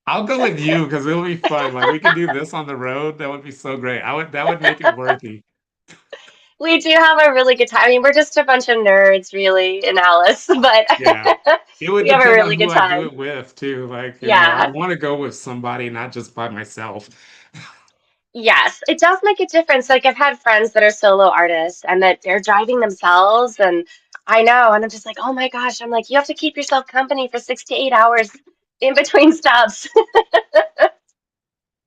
I'll go with you because it'll be fun. Like we could do this on the road. That would be so great. That would make it worthy. We do have a really good time. I mean, we're just a bunch of nerds, really, in Alice, but Yeah. It would we have a depend on really who good I do time. it with too. Like, I'd Yeah. want to go with somebody, not just by myself. Yes, it does make a difference. Like I've had friends that are solo artists and that they're driving themselves and I know, and I'm just like, oh my gosh, I'm like, you have to keep yourself company for 6 to 8 hours in between stops.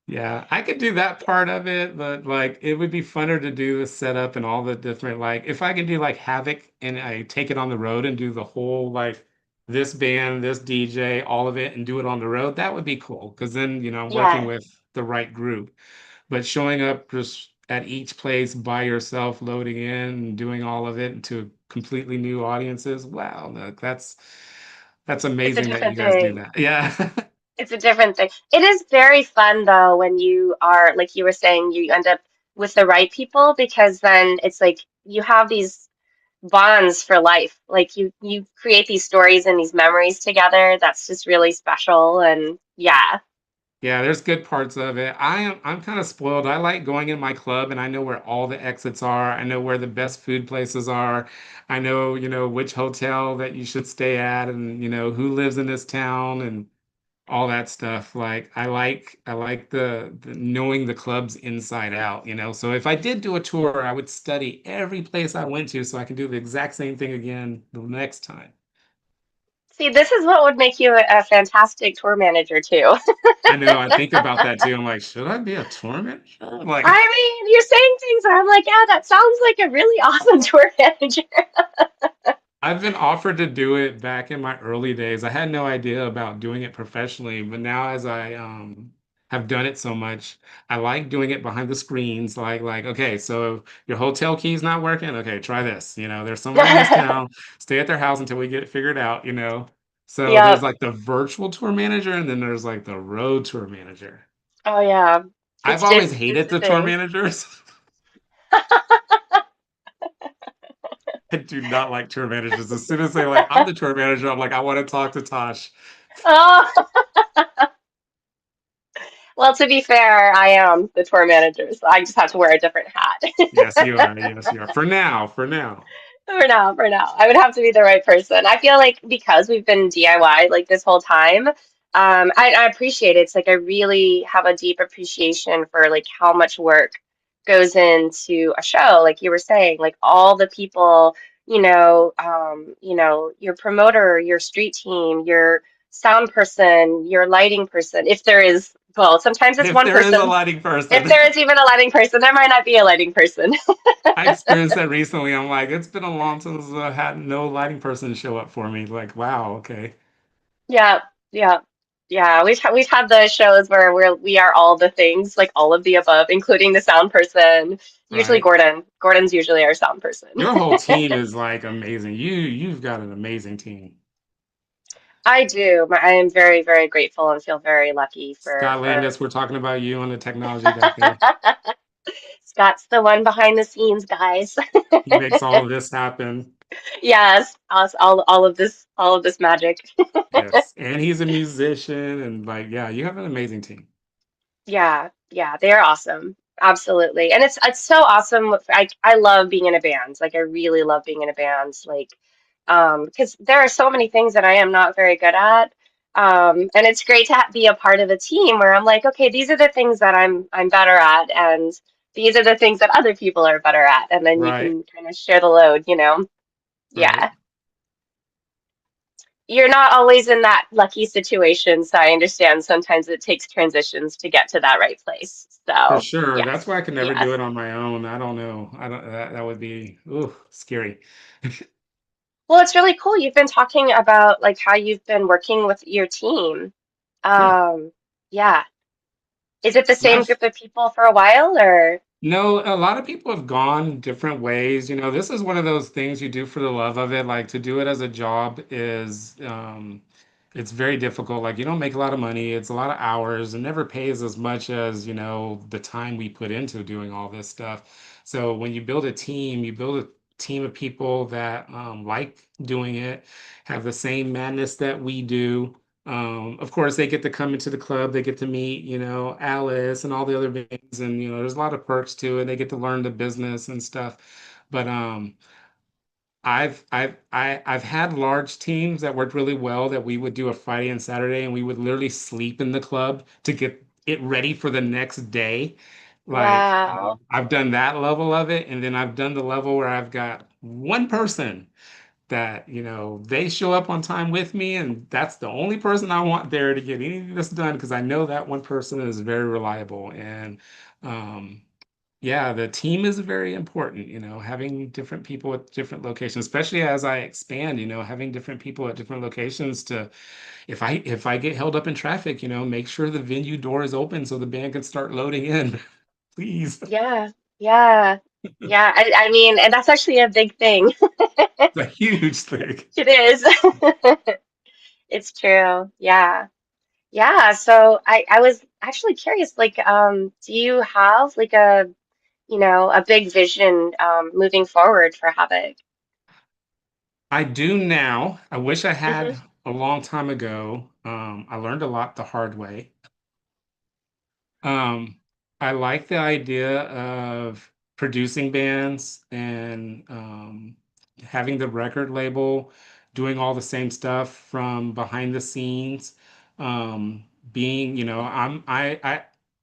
Yeah, I could do that part of it, but like it would be funner to do the setup and all the different like if I can do like HaVoK and I take it on the road and do the whole like this band, this DJ, all of it and do it on the road, that would be cool because then, I'm working Yeah. with the right group. But showing up just at each place by yourself, loading in and doing all of it to completely new audiences, wow, look, that's It's a amazing that you different guys do thing. that. Yeah. It's a different thing. It is very fun though when you are, like you were saying, you end up with the right people because then it's like you have these bonds for life. Like you create these stories and these memories together. That's just really special. And yeah, Yeah, there's good parts of it. I'm kind of spoiled. I like going in my club and I know where all the exits are. I know where the best food places are. I know, which hotel that you should stay at and, who lives in this town and all that stuff. Like I like the knowing the clubs inside out, So if I did do a tour, I would study every place I went to so I can do the exact same thing again the next time. see, this is what would make you a fantastic tour manager too. I know I think about that too. I'm like, should I be a tour manager? Like I mean, you're saying things where I'm like, yeah, that sounds like a really awesome tour manager. I've been offered to do it back in my early days. I had no idea about doing it professionally, but now as I have done it so much, I like doing it behind the screens. Like, okay, so your hotel key's not working. Okay, try this. There's somebody in this town. Stay at their house until we get it figured out. So there's Yep. like the virtual tour manager, and then there's like the road tour manager. Oh yeah. I've always It's hated the tour different. managers. I do not like tour managers. As soon as they like, I'm the tour manager, I'm like, I want to talk to Tosh. Oh, well, to be fair, I am the tour manager, so I just have to wear a different Yes, you hat. are. Yes, you are. For now, for now. For now, I would have to be the right person. I feel like because we've been DIY like this whole time, I appreciate it. It's like I really have a deep appreciation for like how much work goes into a show. Like you were saying, like all the people, your promoter, your street team, your sound person, your lighting person, if there is, well, sometimes it's If one there is a person. lighting If person, there is even a lighting person, there might not be a lighting person. I experienced that recently. I'm like, it's been a long since I had no lighting person show up for me. Like, wow, okay. Yeah, yeah, yeah. We've had the shows where we are all the things, like all of the above, including the sound person. Usually Right. Gordon. Gordon's usually our sound person. Your whole team is like amazing. You've got an amazing team. I do. I am very, very grateful and feel very lucky Scott for Landis, we're talking about you and the technology back there. Scott's the one behind the scenes, guys. He makes all of this happen. Yes, us, all of this magic. Yes. And he's a musician and like, yeah, you have an amazing team. Yeah, yeah, they are awesome. Absolutely. And it's so awesome. I love being in a band. Like I really love being in a band. Like because there are so many things that I am not very good at. And it's great to be a part of a team where I'm like, okay, these are the things that I'm better at and these are the things that other people are better at. And then you Right. can kind of share the load. Right. Yeah. You're not always in that lucky situation, so I understand sometimes it takes transitions to get to that right place. For So, sure. That's yes, why I could never do yes. it on my own. I don't know. I don't that would be scary. Well, it's really cool. You've been talking about like how you've been working with your team. Yeah. Um, yeah. Is it the same Last group of people for a while or? No, a lot of people have gone different ways. This is one of those things you do for the love of it. Like to do it as a job is it's very difficult. Like you don't make a lot of money. It's a lot of hours and never pays as much as, the time we put into doing all this stuff. So when you build a team of people that like doing it, have the same madness that we do. Of course, they get to come into the club, they get to meet, Alice and all the other bands, and there's a lot of perks to it. They get to learn the business and stuff. But I've had large teams that worked really well that we would do a Friday and Saturday and we would literally sleep in the club to get it ready for the next day. Like Wow. I've done that level of it, and then I've done the level where I've got one person that, they show up on time with me, and that's the only person I want there to get anything that's done because I know that one person is very reliable. And um yeah, the team is very important, having different people at different locations, especially as I expand, having different people at different locations to, if I get held up in traffic, make sure the venue door is open so the band can start loading in. Please. Yeah. Yeah. Yeah. I mean, and that's actually a big thing. It's a huge thing. It is. It's true. Yeah. Yeah. So I was actually curious, like, do you have like a big vision moving forward for HaVoK? I do now. I wish I Hmm. had a long time ago. I learned a lot the hard way. Um, I like the idea of producing bands and having the record label doing all the same stuff from behind the scenes. Um, being,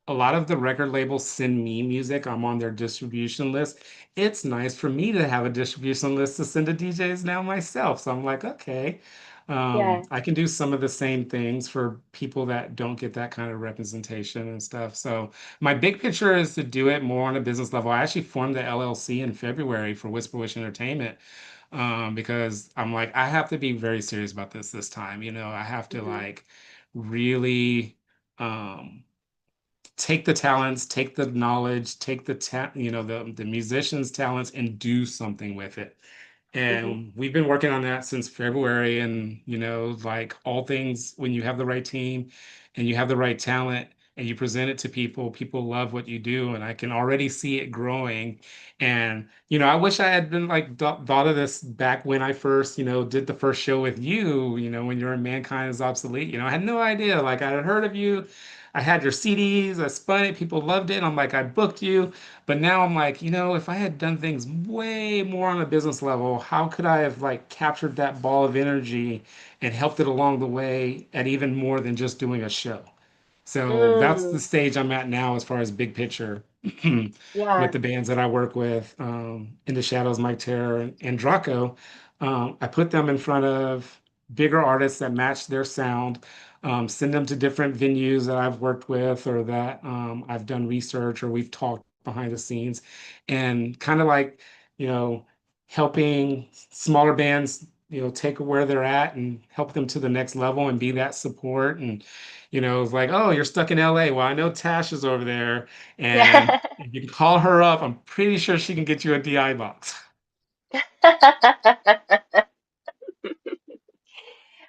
a lot of the record labels send me music. I'm on their distribution list. It's nice for me to have a distribution list to send to DJs now myself. So I'm like, okay. Yeah. I can do some of the same things for people that don't get that kind of representation and stuff. So my big picture is to do it more on a business level. I actually formed the LLC in February for Whisperwish Entertainment, because I'm like, I have to be very serious about this time. I have to Hmm. like really um, take the talents, take the knowledge, take the musicians' talents and do something with it. Hmm. And we've been working on that since February. And, like all things, when you have the right team and you have the right talent and you present it to people, people love what you do. And I can already see it growing. And, I wish I had been like thought of this back when I first, did the first show with you, when you were in Mankind is Obsolete. I had no idea. Like I had heard of you. I had your CDs, I spun it, people loved it. I'm like, I booked you. But now I'm like, if I had done things way more on a business level, how could I have like captured that ball of energy and helped it along the way at even more than just doing a show? So that's the Mm. stage I'm at now as far as big picture with Yeah. the bands that I work with, In the Shadows, Mike Terror, and Draco. I put them in front of bigger artists that match their sound, send them to different venues that I've worked with or that I've done research or we've talked behind the scenes, and kind of like, you know, helping smaller bands, take where they're at and help them to the next level and be that support. And it's like, oh, you're stuck in LA. Well, I know Tash is over there, and Yeah. if you can call her up, I'm pretty sure she can get you a DI box.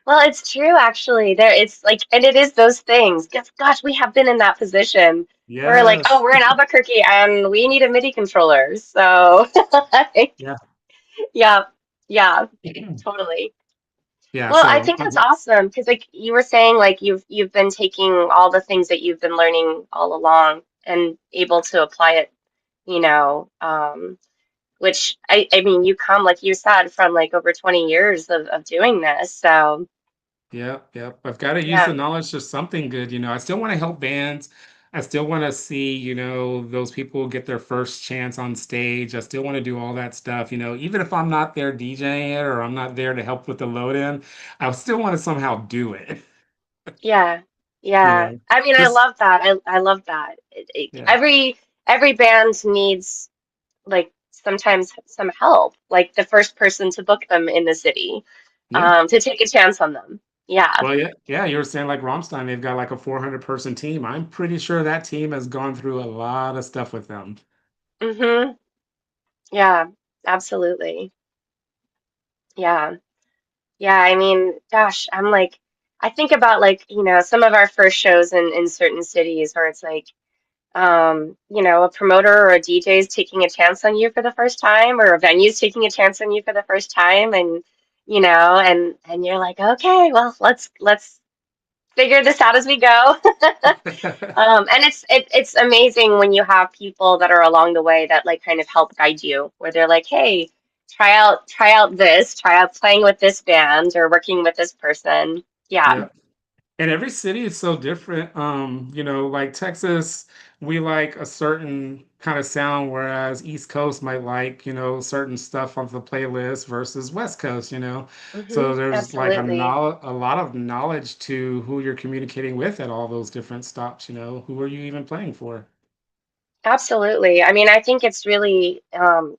Well, it's true actually. There it's like and it is those things. Gosh, we have been in that position. We're like, oh, Yes. we're in Albuquerque and we need a MIDI controller. So Yeah. yeah, yeah, totally. Yeah. Well, I So think that's awesome because like you were saying, like you've been taking all the things that you've been learning all along and able to apply it, you know, which I mean, you come, like you said, from like over 20 years of doing this. So yeah, yeah. I've got to use the yeah, knowledge to something good. I still want to help bands. I still want to see, those people get their first chance on stage. I still want to do all that stuff, even if I'm not there DJing it or I'm not there to help with the load in, I still want to somehow do it, yeah, you yeah. know. I mean, I Just love that. I love that. yeah. Every band needs like sometimes some help, like the first person to book them in the city, Yeah. to take a chance on them. Yeah. Well, yeah, yeah, you were saying like Rammstein, they've got like a 400 person team. I'm pretty sure that team has gone through a lot of stuff with them. Mm-hmm. Yeah, absolutely. Yeah. Yeah, I mean, gosh, I'm like, I think about like, some of our first shows in certain cities where it's like, a promoter or a DJ is taking a chance on you for the first time, or a venue's taking a chance on you for the first time, and and you're like, okay, well, let's figure this out as we go. And it's amazing when you have people that are along the way that like kind of help guide you, where they're like, hey, try out this, try out playing with this band or working with this person. Yeah. Yeah. And every city is so different. Like Texas, we like a certain kind of sound, whereas East Coast might like, certain stuff on the playlist versus West Coast. So there's like Absolutely. a lot of knowledge to who you're communicating with at all those different stops. Who are you even playing for? Absolutely. I mean, I think it's really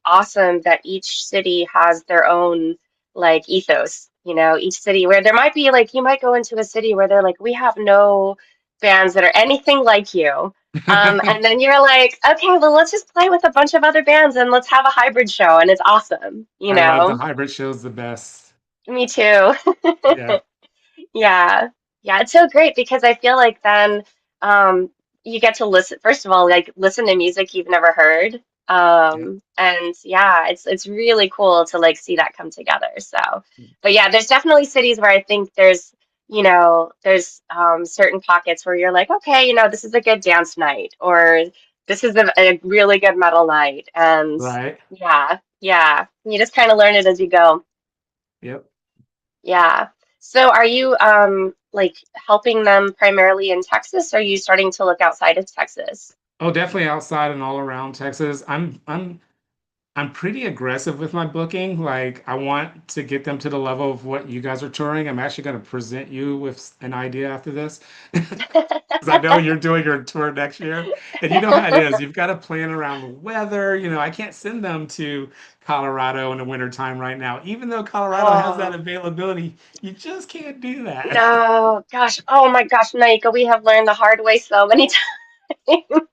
awesome that each city has their own like ethos, each city where there might be like you might go into a city where they're like, we have no bands that are anything like you. And then you're like, okay, well, let's just play with a bunch of other bands and let's have a hybrid show and it's awesome, you I love the know? hybrid shows the best. Me too. Yeah. Yeah. Yeah, it's so great because I feel like then you get to listen, first of all, like listen to music you've never heard. Yeah. And yeah, it's really cool to like see that come together. So, but yeah, there's definitely cities where I think there's certain pockets where you're like, okay, this is a good dance night or this is a really good metal night. And Right. yeah, yeah, you just kind of learn it as you go. Yep. Yeah. So are you like helping them primarily in Texas? Or are you starting to look outside of Texas? Oh, definitely outside and all around Texas. I'm pretty aggressive with my booking. Like, I want to get them to the level of what you guys are touring. I'm actually going to present you with an idea after this. Because I know you're doing your tour next year. And you know how it is. You've got to plan around the weather. I can't send them to Colorado in the wintertime right now. Even though Colorado has that Oh, availability, you just can't do that. no. Gosh. Oh my gosh, Naika, we have learned the hard way so many times.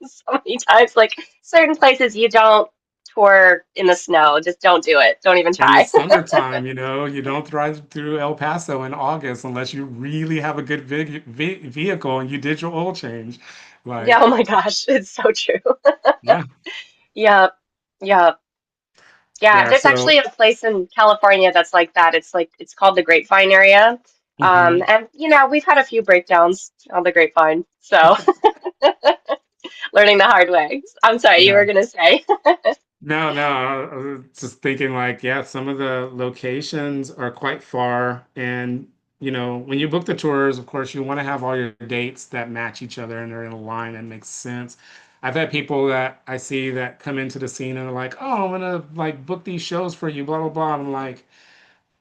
So many times. Like certain places you don't tour in the snow. Just don't do it. Don't even In the try. summertime, you don't drive through El Paso in August unless you really have a good vehicle and you did your oil change. Yeah, Like, oh my gosh, it's so true. yeah, Yep. Yep. Yeah, yeah. there's So, actually a place in California that's like that. It's called the Grapevine area. mhm. And we've had a few breakdowns on the Grapevine, so learning the hard way. I'm sorry, you Yeah. were gonna say. No, no. I was just thinking, like, yeah, some of the locations are quite far, and when you book the tours, of course, you want to have all your dates that match each other and they're in a line and makes sense. I've had people that I see that come into the scene and are like, "Oh, I'm gonna like book these shows for you," blah blah blah. And I'm like,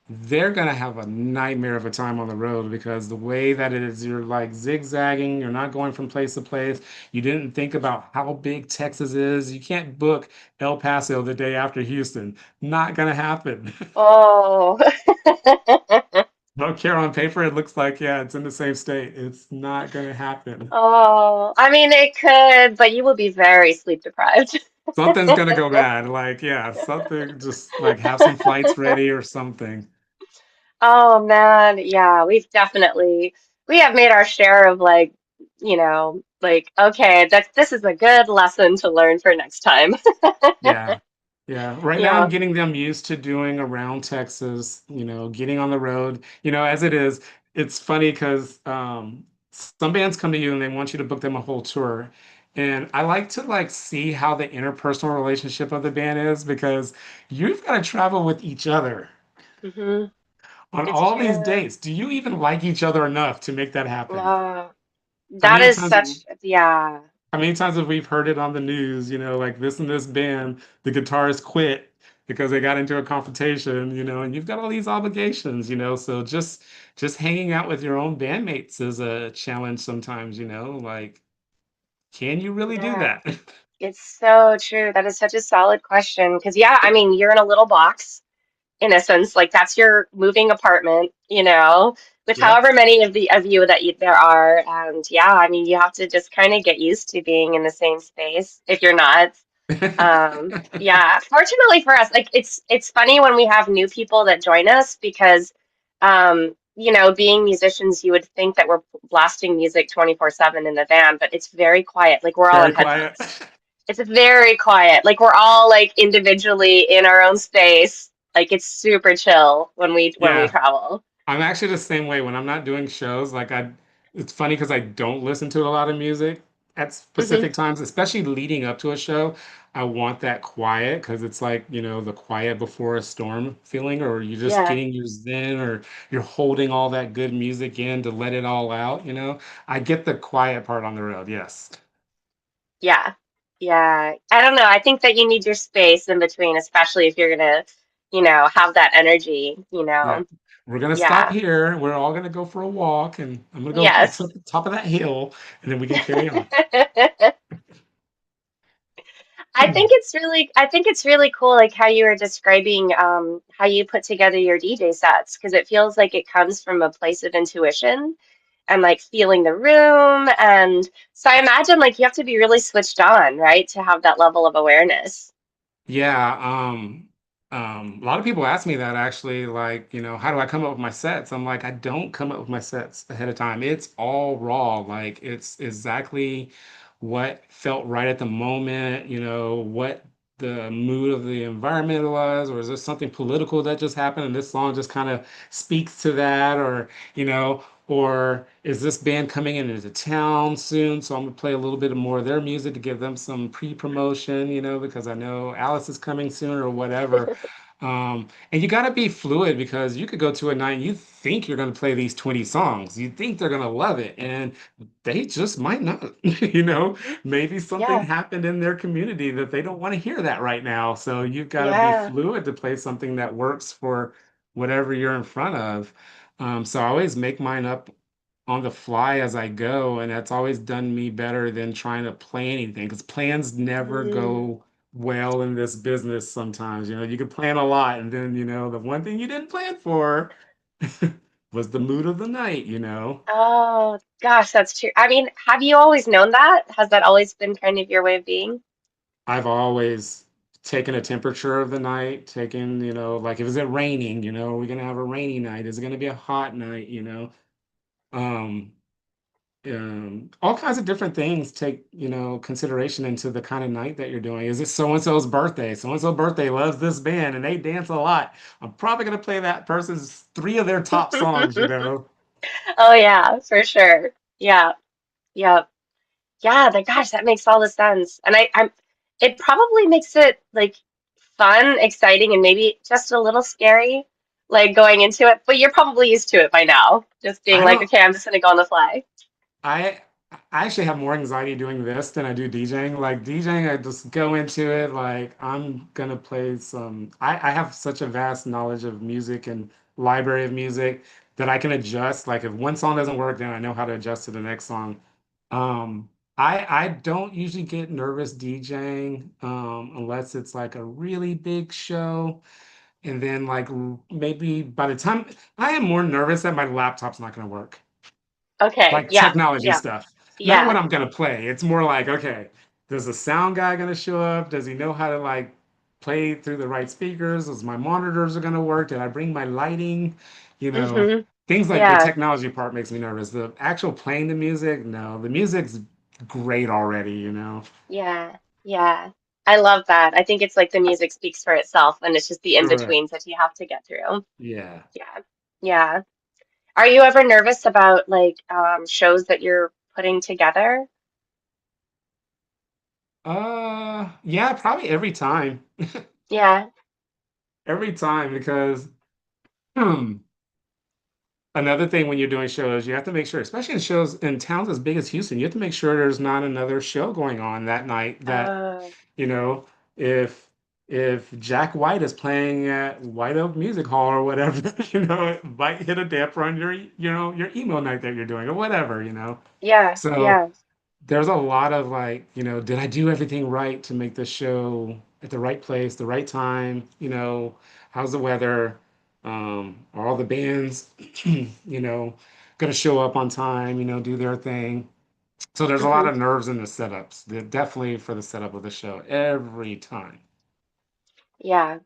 they're gonna have a nightmare of a time on the road because the way that it is, you're like zigzagging, you're not going from place to place. You didn't think about how big Texas is. You can't book El Paso the day after Houston. Not gonna happen. Oh, I don't care on paper, it looks like, yeah, it's in the same state. It's not gonna happen. oh. I mean, it could, but you will be very sleep deprived. Something's gonna go bad. Like, yeah, something just like have some flights ready or something. Oh man, yeah, we have made our share of like, like okay, this is a good lesson to learn for next time. Yeah. Yeah. Right now I'm Yeah. getting them used to doing around Texas, getting on the road. As it is, it's funny because some bands come to you and they want you to book them a whole tour. And I like to like see how the interpersonal relationship of the band is because you've got to travel with each other hmm on It's all these true. dates. Do you even like each other enough to make that happen? Uh, How that many is times such, yeah. How many times have we heard it on the news, like this and this band, the guitarist quit because they got into a confrontation, and you've got all these obligations, so just hanging out with your own bandmates is a challenge sometimes, like can you really do Yeah. that? It's so true. That is such a solid question. Because yeah, I mean, you're in a little box in a sense, like that's your moving apartment, with Yep. however many of you that there are. And yeah, I mean, you have to just kind of get used to being in the same space if you're not. Yeah, fortunately for us, like it's funny when we have new people that join us because being musicians, you would think that we're blasting music 24/7 in the van, but it's very quiet. Like we're all in Very quiet. headphones. It's very quiet. Like we're all like individually in our own space. Like it's super chill when we Yeah. travel. I'm actually the same way when I'm not doing shows. It's funny because I don't listen to a lot of music at Hmm. specific times, especially leading up to a show. I want that quiet because it's like, the quiet before a storm feeling, or you're just Yeah. getting your zen, or you're holding all that good music in to let it all out. I get the quiet part on the road, yes. Yeah. Yeah. I don't know. I think that you need your space in between, especially if you're gonna, have that energy. Yeah. We're gonna stop Yeah. here. We're all gonna go for a walk, and I'm gonna go up to Yes. the top of that hill, and then we can carry on. I think it's really cool like how you were describing how you put together your DJ sets because it feels like it comes from a place of intuition and like feeling the room and so I imagine like you have to be really switched on, right, to have that level of awareness. Yeah, a lot of people ask me that actually, like, how do I come up with my sets? I'm like, I don't come up with my sets ahead of time. It's all raw. Like, it's exactly what felt right at the moment, what the mood of the environment was, or is there something political that just happened and this song just kind of speaks to that, or is this band coming into town soon? So I'm gonna play a little bit more of their music to give them some pre-promotion, because I know Alice is coming soon or whatever. And you gotta be fluid because you could go to a night and you think you're gonna play these 20 songs. You think they're gonna love it, and they just might not. Maybe something Yeah. happened in their community that they don't want to hear that right now. So you've got to be Yeah. fluid to play something that works for whatever you're in front of. So I always make mine up on the fly as I go, and that's always done me better than trying to plan anything because plans never Mm. go well in this business sometimes. You can plan a lot, and then, the one thing you didn't plan for was the mood of the night. Oh gosh, that's true. I mean, have you always known that? Has that always been kind of your way of being? I've always taken a temperature of the night, like if it's raining, we're gonna have a rainy night. Is it gonna be a hot night? Um, all kinds of different things take consideration into the kind of night that you're doing. Is it so and so's birthday? So and so birthday loves this band and they dance a lot. I'm probably gonna play that person's three of their top songs. Oh yeah, for sure. Yeah. Yeah. Yeah, gosh, that makes all the sense. And it probably makes it like fun, exciting, and maybe just a little scary, like going into it. But you're probably used to it by now, just being I like, don't. okay, I'm just gonna go on the fly. I I actually have more anxiety doing this than I do DJing. Like DJing, I just go into it like I'm gonna play some. I have such a vast knowledge of music and library of music that I can adjust. Like if one song doesn't work, then I know how to adjust to the next song. Um, I don't usually get nervous DJing unless it's like a really big show. And then like maybe by the time I am more nervous that my laptop's not gonna work, Okay, like yeah, technology yeah, stuff. Not what yeah. I'm gonna play. It's more like, okay, does the sound guy gonna show up? Does he know how to like play through the right speakers? Is my monitors are gonna work? Did I bring my lighting? You know, Hmm. things like the Yeah, technology part makes me nervous. The actual playing the music, no, the music's great already. yeah, yeah. I love that. I think it's like the music speaks for itself, and it's just the in-betweens Correct. that you have to get through. Yeah. Yeah, yeah. Are you ever nervous about like shows that you're putting together? Yeah, probably every time. Yeah. Every time because another thing when you're doing shows, you have to make sure, especially in shows in towns as big as Houston, you have to make sure there's not another show going on that night that, Oh. you know, if if Jack White is playing at White Oak Music Hall or whatever, it might hit a damper on your emo night that you're doing or whatever. Yeah, So yeah. there's a lot of like, did I do everything right to make the show at the right place, the right time? How's the weather? Are all the bands, gonna show up on time, do their thing? So there's a lot Hmm. of nerves in the setups. Definitely for the setup of the show every time. Yeah.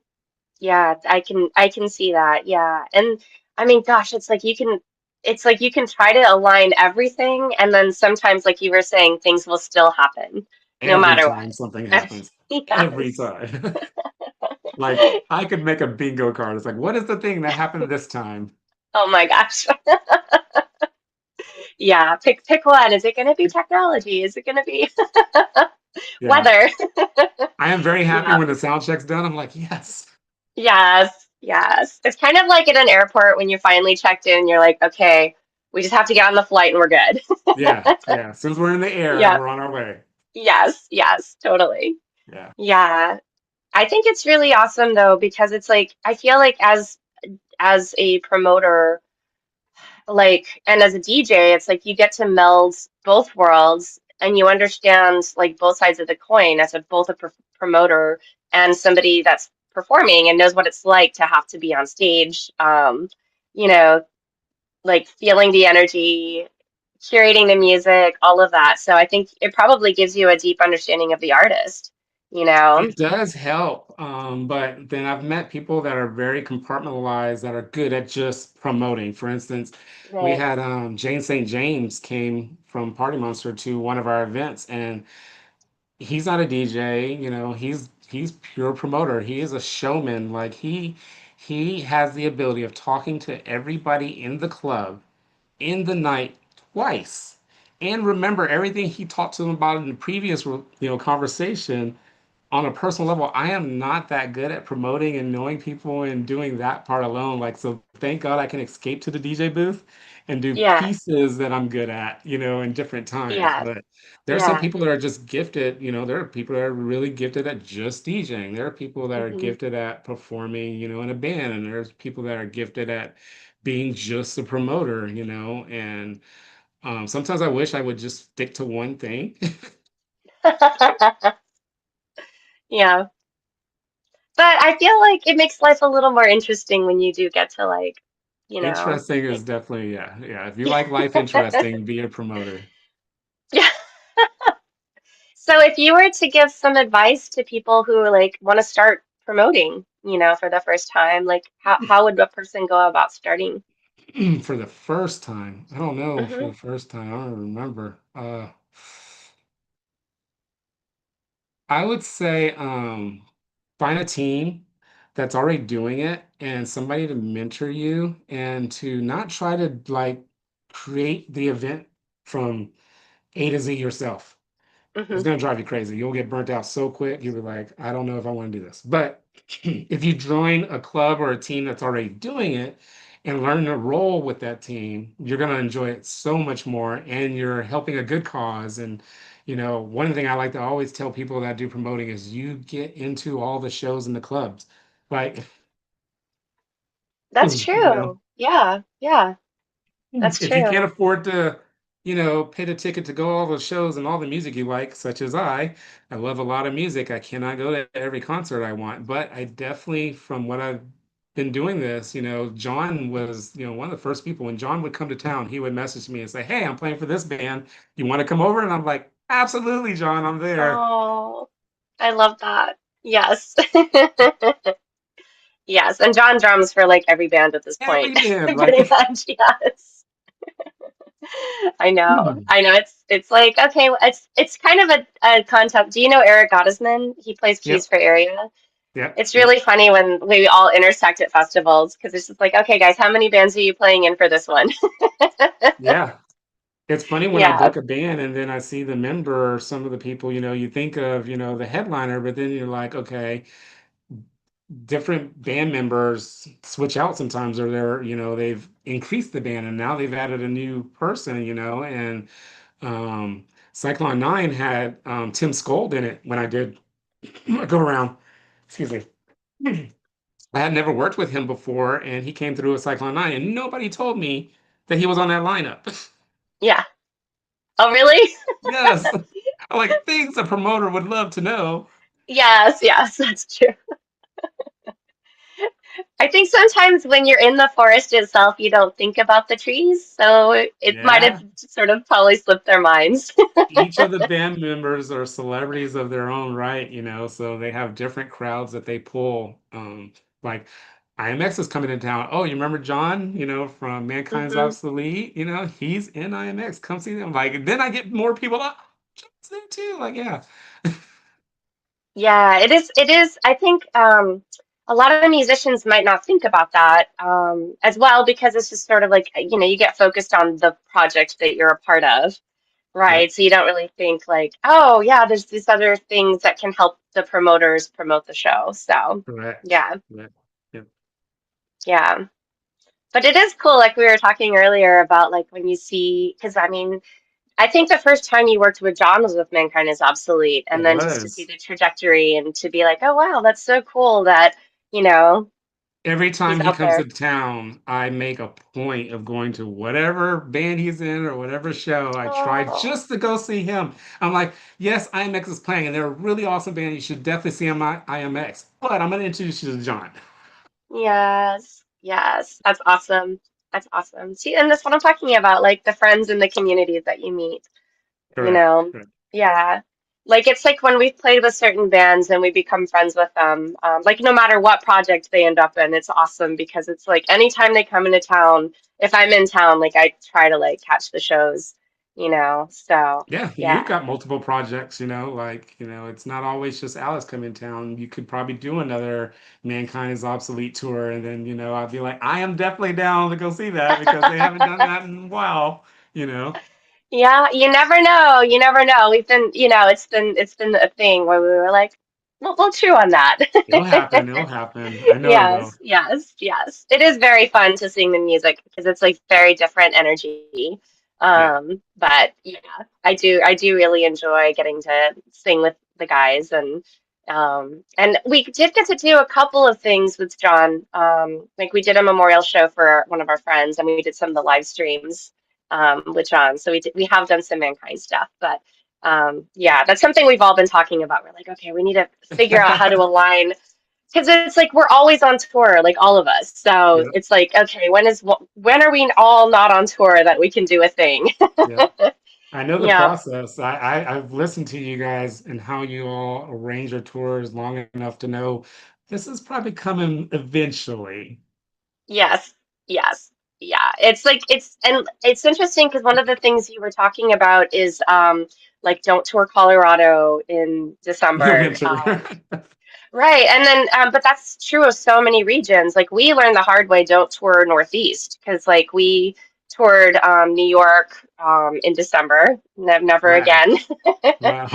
Yeah, I can see that. Yeah. And I mean, gosh, it's like you can try to align everything, and then sometimes, like you were saying, things will still happen, no Every matter time what. something happens. Every Yes. time. Like, I could make a bingo card. It's like, what is the thing that happened this time? Oh my gosh. Yeah, pick one. Is it going to be technology? Is it going to be Yeah. weather? I am very happy Yeah. when the sound check's done. I'm like, yes. Yes. Yes. It's kind of like at an airport when you finally checked in, you're like, okay, we just have to get on the flight and we're good. Yeah. Yeah. As soon as we're in the air, Yeah. we're on our way. Yes. Yes. Totally. Yeah. Yeah. I think it's really awesome though because it's like I feel like as a promoter, like, and as a DJ, it's like you get to meld both worlds and you understand like both sides of the coin as a both a promoter and somebody that's performing and knows what it's like to have to be on stage. You know, like feeling the energy, curating the music, all of that. So I think it probably gives you a deep understanding of the artist, you know? It does help. But then I've met people that are very compartmentalized that are good at just promoting. For instance, we Right. had Jane St. James came from Party Monster to one of our events, and he's not a DJ, he's pure promoter. He is a showman. Like he has the ability of talking to everybody in the club in the night twice and remember everything he talked to them about in the previous conversation on a personal level. I am not that good at promoting and knowing people and doing that part alone. Like, so thank God I can escape to the DJ booth and do Yeah. pieces that I'm good at, in different times. Yeah. But there are some Yeah. people that are just gifted, there are people that are really gifted at just DJing. There are people that are Hmm. gifted at performing, in a band, and there's people that are gifted at being just a promoter, and sometimes I wish I would just stick to one thing. Yeah. But I feel like it makes life a little more interesting when you do get to like, you know, Interesting is make, definitely, yeah, yeah. If you yeah. like life interesting, be a promoter. Yeah. So if you were to give some advice to people who like want to start promoting, for the first time, like how would a person go about starting? For the first time, I don't know. For Hmm. the first time, I don't remember. I would say find a team that's already doing it and somebody to mentor you and to not try to like create the event from A to Z yourself. It's Hmm. gonna drive you crazy. You'll get burnt out so quick. You'll be like, I don't know if I want to do this. But if you join a club or a team that's already doing it and learn to roll with that team, you're gonna enjoy it so much more, and you're helping a good cause. And one thing I like to always tell people that do promoting is you get into all the shows in the clubs. Like, That's you know, true. Yeah. Yeah. That's if you can't true. afford to, pay the ticket to go all the shows and all the music you like, such as I love a lot of music. I cannot go to every concert I want, but I definitely, from what I've been doing this, John was, one of the first people. When John would come to town, he would message me and say, "Hey, I'm playing for this band. You want to come over?" And I'm like, "Absolutely, John, I'm there." Oh, I love that. Yes. Yes. And John drums for like every band at this point, Every band, like, pretty much. Yes. I know. I know. It's like okay. It's kind of a concept. Do you know Eric Gottesman? He plays keys yep, for Area. yep, It's yep, really funny when we all intersect at festivals because it's just like, okay, guys, how many bands are you playing in for this one? yeah. It's funny when I Yeah, book a band and then I see the member or some of the people, you think of, the headliner, but then you're like, okay, different band members switch out sometimes, or they've increased the band and now they've added a new person, and Cyclone 9 had Tim Skold in it when I did go around. Excuse me. I had never worked with him before, and he came through with Cyclone 9, and nobody told me that he was on that lineup. yeah. Oh, really? Yes. Like things a promoter would love to know. Yes, yes, that's true. I think sometimes when you're in the forest itself, you don't think about the trees, so it might have Yeah. sort of probably slipped their minds. Each of the band members are celebrities of their own right, so they have different crowds that they pull. Like IMX is coming in town. Oh, you remember John, from Mankind's Hmm. Obsolete? He's in IMX. Come see them. Like, then I get more people. Oh, John's there too. Like, yeah. Yeah, it is. It is. I think a lot of musicians might not think about that as well because it's just sort of like, you get focused on the project that you're a part of, Yep. right? So you don't really think like, oh, yeah, there's these other things that can help the promoters promote the show. So, Correct. yeah, Correct. Yep. yeah. But it is cool, like we were talking earlier about like when you see, because I mean, I think the first time you worked with John was with Mankind is Obsolete, It and then just to see was. the trajectory and to be like, oh wow, that's so cool that, you know, Every he's time he out comes to there. town, I make a point of going to whatever band he's in or whatever show. I try Oh, just to go see him. I'm like, yes, IMX is playing, and they're a really awesome band. You should definitely see them at IMX. But I'm going to introduce you to John. yes, yes, that's awesome. That's awesome. See, and that's what I'm talking about, like the friends and the communities that you meet. you Correct. know Correct. yeah, like it's like when we've played with certain bands and we become friends with them, like no matter what project they end up in, it's awesome because it's like anytime they come into town, if I'm in town, like I try to like catch the shows, so Yeah, you've yeah. got multiple projects, like, it's not always just Alice come in town. You could probably do another Mankind is Obsolete tour, and then, I'd be like, I am definitely down to go see that because they haven't done that in a while, you know. Yeah, you never know, you never know. We've been, it's been a thing where we were like, we'll chew on that. It'll happen, it'll happen. I know it will. Yes, yes, yes. It is very fun to sing the music because it's like very different energy. Yeah. But yeah, I do really enjoy getting to sing with the guys and we did get to do a couple of things with John. Like we did a memorial show for one of our friends and we did some of the live streams with John. So we have done some Mankind stuff, but yeah, that's something we've all been talking about. We're like, okay, we need to figure out how to align because it's like we're always on tour, like all of us. So Yeah. it's like, okay, when are we all not on tour that we can do a thing? Yeah. I know the Yeah. process. I've listened to you guys and how you all arrange your tours long enough to know this is probably coming eventually. Yes. Yes. Yeah. It's like it's interesting because one of the things you were talking about is like don't tour Colorado in In the December. winter. Right. And then, but that's true of so many regions. Like we learned the hard way, don't tour Northeast because like we toured New York in December. Never Wow. again. Wow.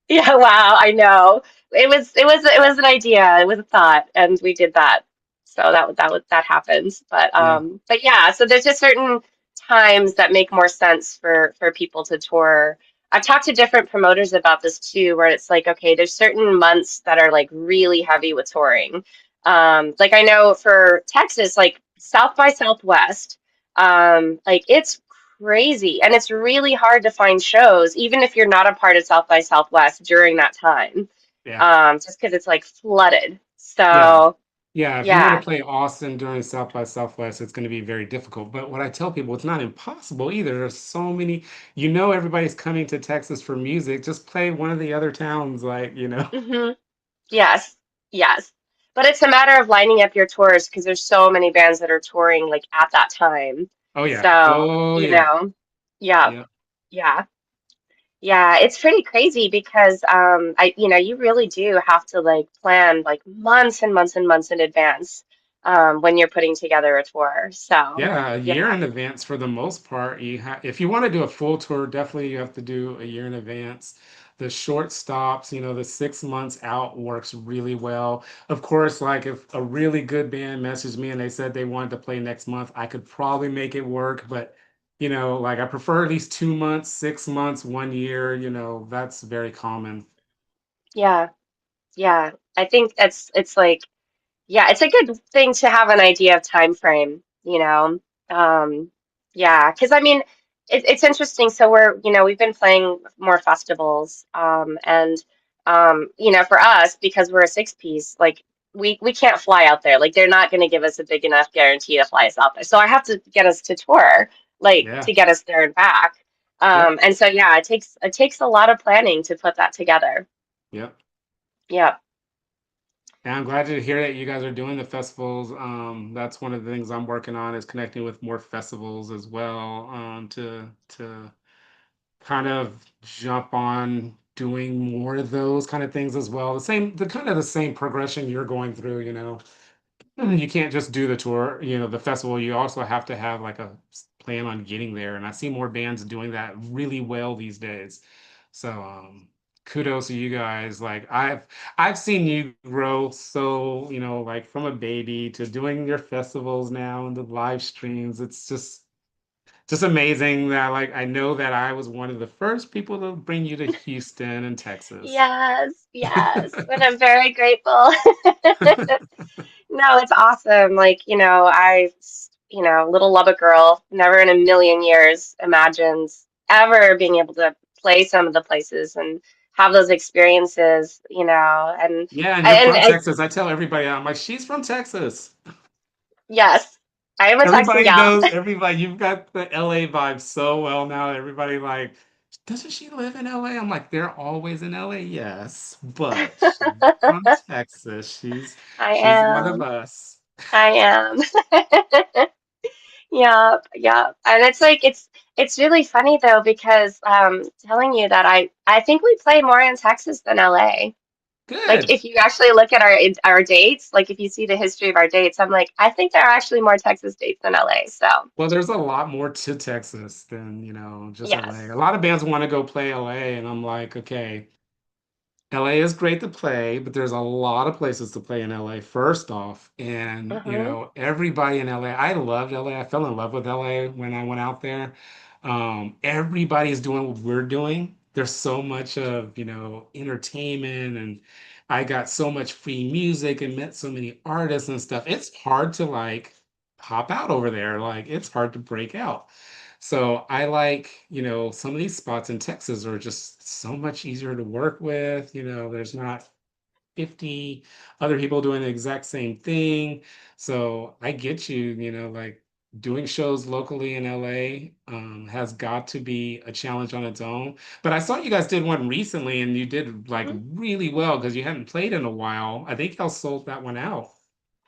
Yeah, wow, I know. It was an idea. It was a thought, and we did that. So that happens. Yeah. But yeah, so there's just certain times that make more sense for people to tour. I've talked to different promoters about this too, where it's like, okay, there's certain months that are like really heavy with touring. Like I know for Texas, like South by Southwest, like it's crazy. And it's really hard to find shows, even if you're not a part of South by Southwest during that time, Yeah. just because it's like flooded. Yeah. So, Yeah. If you want to yeah. play Austin during South by Southwest, it's going to be very difficult. But what I tell people, it's not impossible either. There's so many, everybody's coming to Texas for music. Just play one of the other towns, like. Hmm. Yes. Yes. But it's a matter of lining up your tours because there's so many bands that are touring like at that time. Oh yeah. So, Oh yeah. yeah, Yeah. yeah. Yeah, it's pretty crazy because you really do have to like plan like months and months and months in advance when you're putting together a tour. So, Yeah, a year yeah. in advance for the most part. If you want to do a full tour, definitely you have to do a year in advance. The short stops, the 6 months out works really well. Of course, like if a really good band messaged me and they said they wanted to play next month, I could probably make it work. But, like I prefer at least 2 months, 6 months, 1 year, that's very common. Yeah. Yeah. I think it's like yeah, it's a good thing to have an idea of time frame, you know. Yeah, because I mean, it's interesting. So we've been playing more festivals, and for us because we're a six piece, like we can't fly out there. Like they're not going to give us a big enough guarantee to fly us out there. So I have to get us to tour, like Yeah. to get us there and back. Yep. And so yeah, it takes a lot of planning to put that together. Yep. Yeah. And I'm glad to hear that you guys are doing the festivals. That's one of the things I'm working on is connecting with more festivals as well, to kind of jump on doing more of those kind of things as well. The kind of the same progression you're going through, you can't just do the tour, the festival. You also have to have like a plan on getting there. And I see more bands doing that really well these days. So kudos to you guys. Like I've seen you grow so, like from a baby to doing your festivals now and the live streams. It's just amazing that like I know that I was one of the first people to bring you to Houston and Texas. Yes, yes. And I'm very grateful. No, it's awesome. Like, little Lubbock girl, never in a million years imagines ever being able to play some of the places and have those experiences, Yeah, and you're and from I, Texas. I tell everybody, I'm like, she's from Texas. yes, I am a Texas Everybody gal. knows, everybody, you've got the LA vibe so well now. Everybody like, doesn't she live in LA? I'm like, they're always in LA, yes, but she's from Texas. I She's one of am. us. I am. Yep, yep. And it's really funny though because telling you that I think we play more in Texas than LA. Like Good. if you actually look at our dates, like if you see the history of our dates, I'm like I think there are actually more Texas dates than LA. So, Well, there's a lot more to Texas than, just LA. yes. A lot of bands want to go play LA, and I'm like, okay, LA is great to play, but there's a lot of places to play in LA first off. And, Hmm. everybody in LA, I loved LA. I fell in love with LA when I went out there. Everybody's doing what we're doing. There's so much of, entertainment, and I got so much free music and met so many artists and stuff. It's hard to like pop out over there. Like it's hard to break out. So I like, some of these spots in Texas are just so much easier to work with. There's not 50 other people doing the exact same thing. So I get you, like doing shows locally in LA has got to be a challenge on its own. But I saw you guys did one recently and you did like Hmm. really well because you hadn't played in a while. I think y'all sold that one out.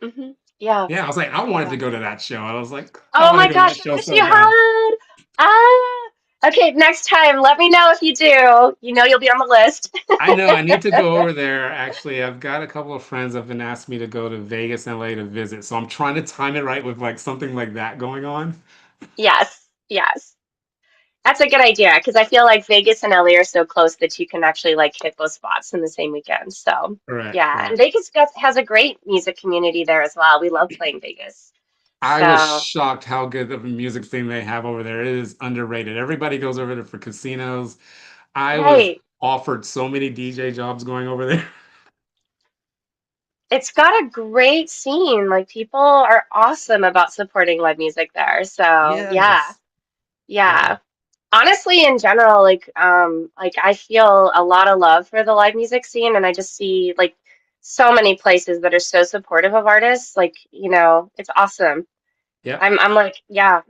Hmm. Yeah, Yeah, I was like, I wanted to yeah. go to that show. I was like, I Oh want to my go to gosh, that I show wish so you bad. had. Ah, okay, next time, let me know if you do. You know you'll be on the list. I know I need to go over there. Actually, I've got a couple of friends that have been asking me to go to Vegas and LA to visit. So I'm trying to time it right with like something like that going on. Yes, yes. That's a good idea because I feel like Vegas and LA are so close that you can actually like hit those spots in the same weekend. So, Correct, yeah, and correct. Has a great music community there as well. We love playing Vegas. I was So, shocked how good of a music scene they have over there. It is underrated. Everybody goes over there for casinos. I was right. offered so many DJ jobs going over there. It's got a great scene. Like people are awesome about supporting live music there. So, yeah. Yes. Yeah. Yeah. Honestly, in general, like I feel a lot of love for the live music scene, and I just see like so many places that are so supportive of artists. Like, it's awesome. Yep. I'm like, yeah,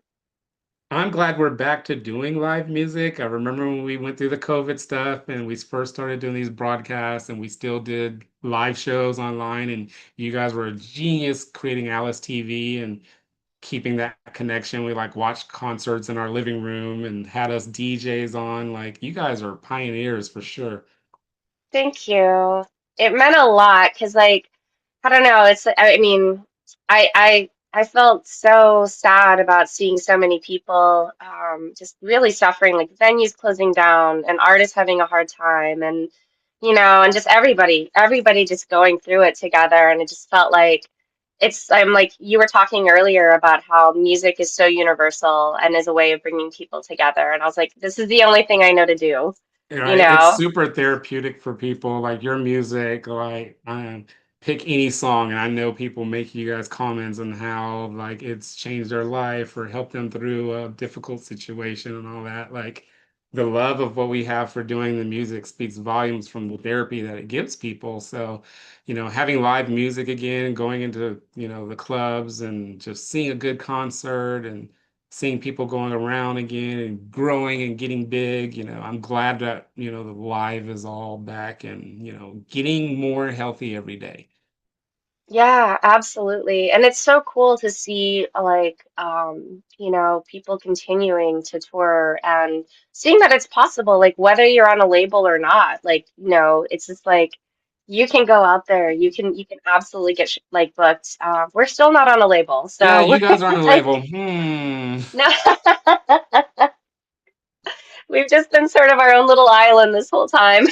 I'm glad we're back to doing live music. I remember when we went through the COVID stuff and we first started doing these broadcasts and we still did live shows online and you guys were a genius creating Alice TV and keeping that connection. We like watched concerts in our living room and had us DJs on. Like you guys are pioneers for sure. thank you. It meant a lot because, like, I don't know. I mean, I felt so sad about seeing so many people just really suffering, like venues closing down and artists having a hard time, and and just everybody just going through it together. And it just felt like I'm like you were talking earlier about how music is so universal and is a way of bringing people together. And I was like, this is the only thing I know to do, you Right. It's know. super therapeutic for people. Like your music, like pick any song, and I know people make you guys comments on how like it's changed their life or helped them through a difficult situation and all that. Like the love of what we have for doing the music speaks volumes from the therapy that it gives people. So, having live music again, going into, the clubs and just seeing a good concert and seeing people going around again and growing and getting big. I'm glad that, the live is all back and, getting more healthy every day. Yeah, absolutely. And it's so cool to see like people continuing to tour and seeing that it's possible, like whether you're on a label or not. Like, it's just like you can go out there, you can absolutely get like booked. We're still not on a label, Yeah, so you guys aren't a like label. Hmm. no, we've just been sort of our own little island this whole time.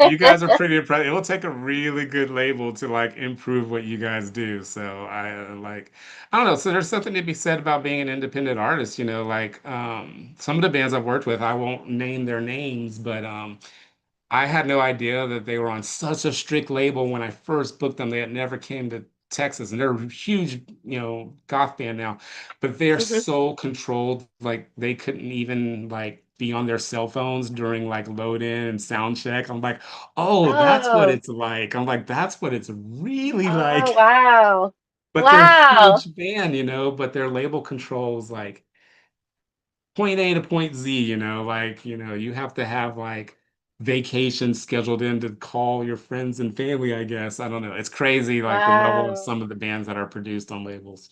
You guys are pretty impressive. It will take a really good label to like improve what you guys do. So I don't know. So there's something to be said about being an independent artist, like some of the bands I've worked with, I won't name their names, but I had no idea that they were on such a strict label when I first booked them. They had never came to Texas, and they're a huge, goth band now, but they're Mhm. so controlled. Like they couldn't even like be on their cell phones during like load in and sound check. I'm like, oh, that's what Oh, it's like. I'm like, that's what it's really oh, like. wow. But they're a Wow. huge band, but their label controls like point A to point Z, you have to have like vacations scheduled in to call your friends and family, I guess. I don't know. It's crazy, like the level of Wow. some of the bands that are produced on labels.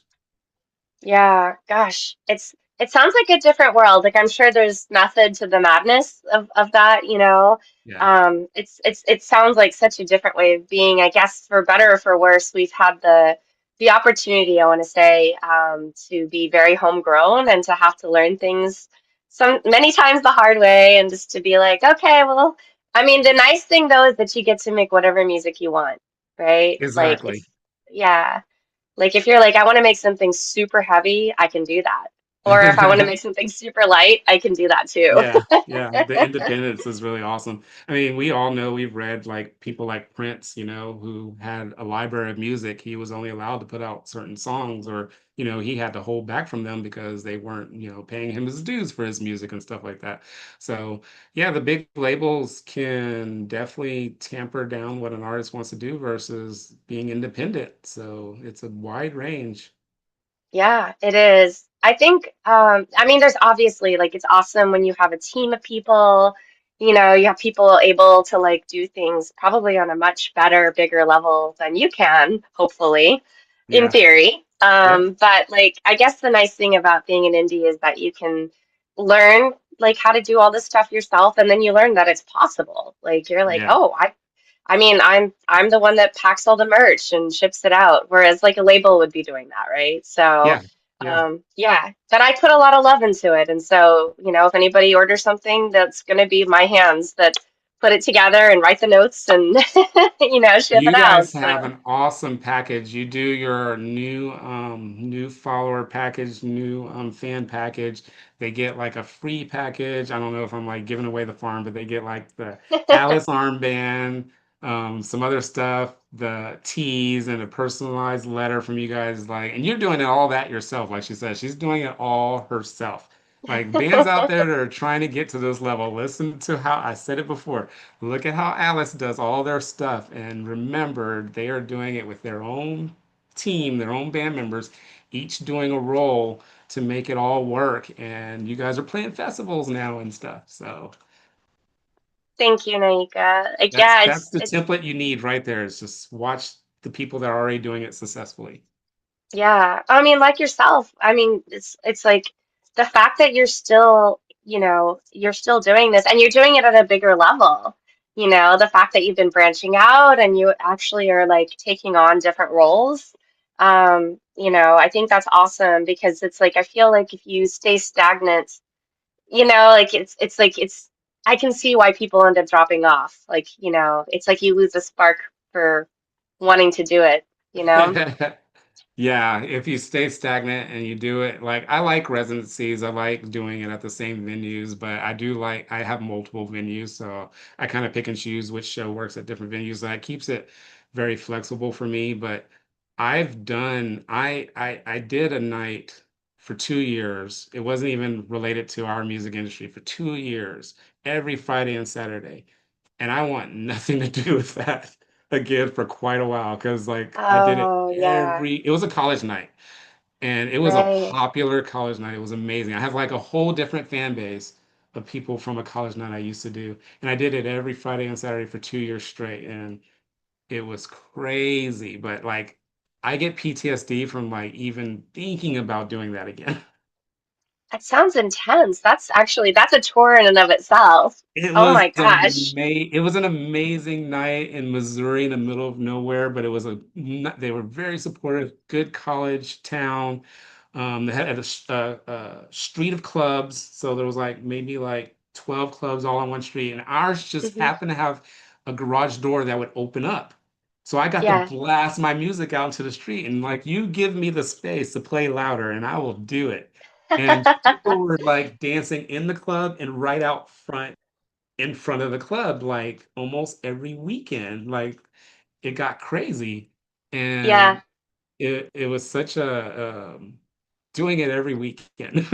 Yeah, gosh, it sounds like a different world. Like I'm sure there's method to the madness of that, you know. Yeah. It sounds like such a different way of being. I guess for better or for worse, we've had the opportunity, I want to say, to be very homegrown and to have to learn things some many times the hard way, and just to be like, okay, well, I mean, the nice thing though is that you get to make whatever music you want, right? Like Exactly. it's yeah. Like if you're like, I want to make something super heavy, I can do that. Or if I want to make something super light, I can do that too. Yeah, yeah. The independence is really awesome. I mean, we all know we've read like people like Prince, who had a library of music. He was only allowed to put out certain songs, or, he had to hold back from them because they weren't, paying him his dues for his music and stuff like that. So, yeah, the big labels can definitely tamper down what an artist wants to do versus being independent. So, it's a wide range. Yeah, it is. I think, I mean, there's obviously like it's awesome when you have a team of people, you have people able to like do things probably on a much better, bigger level than you can, hopefully, in Yeah. theory. Yep. But like, I guess the nice thing about being an indie is that you can learn like how to do all this stuff yourself, and then you learn that it's possible. Like you're like, Yeah. oh, I mean, I'm the one that packs all the merch and ships it out, whereas like a label would be doing that, right? So, Yeah. Yeah. yeah, but I put a lot of love into it, and so if anybody orders something, that's going to be my hands that put it together and write the notes and ship it You out. guys have So an awesome package. You do your new follower package, new fan package. They get like a free package. I don't know if I'm like giving away the farm, but they get like the Alice armband, some other stuff, the teas, and a personalized letter from you guys. Like, and you're doing all that yourself, like she said. She's doing it all herself. Like bands out there that are trying to get to this level, listen to how I said it before. Look at how Alice does all their stuff, and remember, they are doing it with their own team, their own band members, each doing a role to make it all work. And you guys are playing festivals now and stuff. So thank you, Naika. Like, that's yeah, that's the it's template you need right there. Is just watch the people that are already doing it successfully. Yeah, I mean, like yourself. I mean, it's like the fact that you're still, you're still doing this and you're doing it at a bigger level. The fact that you've been branching out and you actually are like taking on different roles. I think that's awesome because it's like I feel like if you stay stagnant, like it's like I can see why people end up dropping off. Like, it's like you lose a spark for wanting to do it, you know? Yeah, if you stay stagnant and you do it, like I like residencies, I like doing it at the same venues, but I have multiple venues, so I kind of pick and choose which show works at different venues. And that keeps it very flexible for me. But I did a night for 2 years. It wasn't even related to our music industry for 2 years, every Friday and Saturday. And I want nothing to do with that again for quite a while because like I did it Oh, yeah. it was a college night and it was a Right. popular college night. It was amazing. I have like a whole different fan base of people from a college night I used to do. And I did it every Friday and Saturday for 2 years straight. And it was crazy. But like I get PTSD from like even thinking about doing that again. That sounds intense. That's a tour in and of itself. Oh my gosh. It was an amazing night in Missouri in the middle of nowhere, but they were very supportive, good college town. They had a street of clubs, so there was like maybe like 12 clubs all on one street, and ours just Hmm. happened to have a garage door that would open up. So I got to Yeah. blast my music out into the street, and like you give me the space to play louder, and I will do it. And people were like dancing in the club and right out front in front of the club like almost every weekend. Like it got crazy. And Yeah. it was such a doing it every weekend.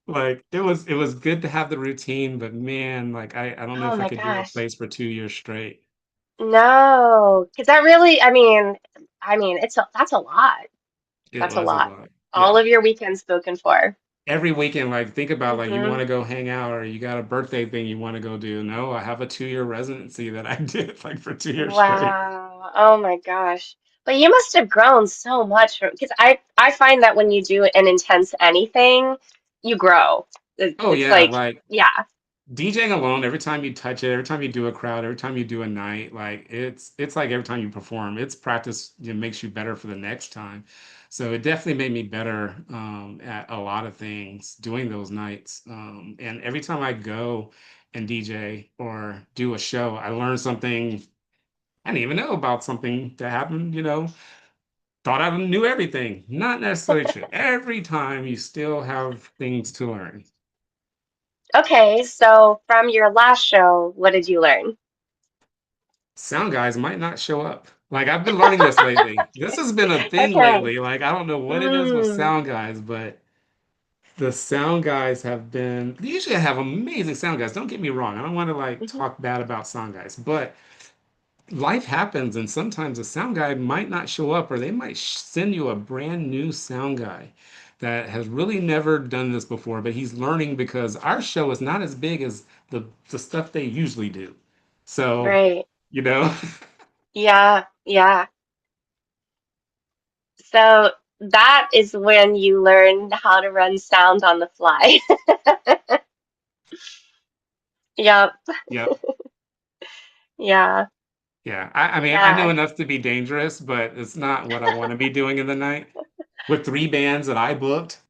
Like it was good to have the routine, but man, like I don't know Oh if I my could do a gosh. place for 2 years straight. No, because that really, that's a lot. It That's a was a lot. lot. All Yeah. of your weekends spoken for. Every weekend, like think about like you Hmm. want to go hang out or you got a birthday thing you want to go do. No, I have a 2 year residency that I did like for 2 years straight. Wow. Oh my gosh. But you must have grown so much because I find that when you do an intense anything, you grow. Oh It's yeah, like, like yeah. DJing alone, every time you touch it, every time you do a crowd, every time you do a night, like it's like every time you perform, it's practice. It makes you better for the next time. So it definitely made me better at a lot of things doing those nights. And every time I go and DJ or do a show, I learn something I didn't even know about something that happened. Thought I knew everything. Not necessarily true. Every time you still have things to learn. Okay, so from your last show, what did you learn? Sound guys might not show up. Like I've been learning this lately. This has been a thing Okay. lately. Like I don't know what it is with Mm. sound guys, but the sound guys have been usually I have amazing sound guys. Don't get me wrong. I don't want to like Hmm. talk bad about sound guys, but life happens and sometimes a sound guy might not show up or they might send you a brand new sound guy that has really never done this before, but he's learning because our show is not as big as the stuff they usually do. So, Right. you know. Yeah, yeah. So that is when you learn how to run sound on the fly. Yep. Yep. Yeah. Yeah, I mean, I know Yeah. enough to be dangerous, but it's not what I want to be doing in the night with 3 bands that I booked.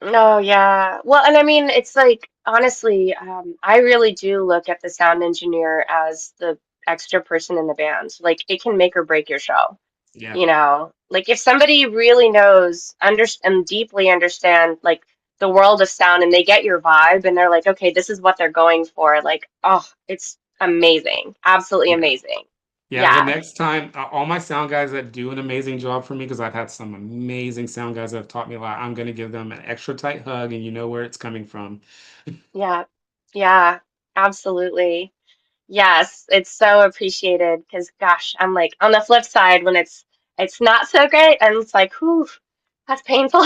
No, yeah. Well, and I mean, it's like, honestly, I really do look at the sound engineer as the extra person in the band. Like, it can make or break your show. Yeah, You know, like if somebody really knows and deeply understand like the world of sound and they get your vibe and they're like, okay, this is what they're going for, like, oh, it's amazing, absolutely yeah, amazing. yeah. The Yeah. next time, all my sound guys that do an amazing job for me, because I've had some amazing sound guys that have taught me a lot, I'm going to give them an extra tight hug, and you know where it's coming from. Yeah, yeah, absolutely. Yes, it's so appreciated because gosh, I'm like on the flip side when it's not so great and it's like, whew, that's painful.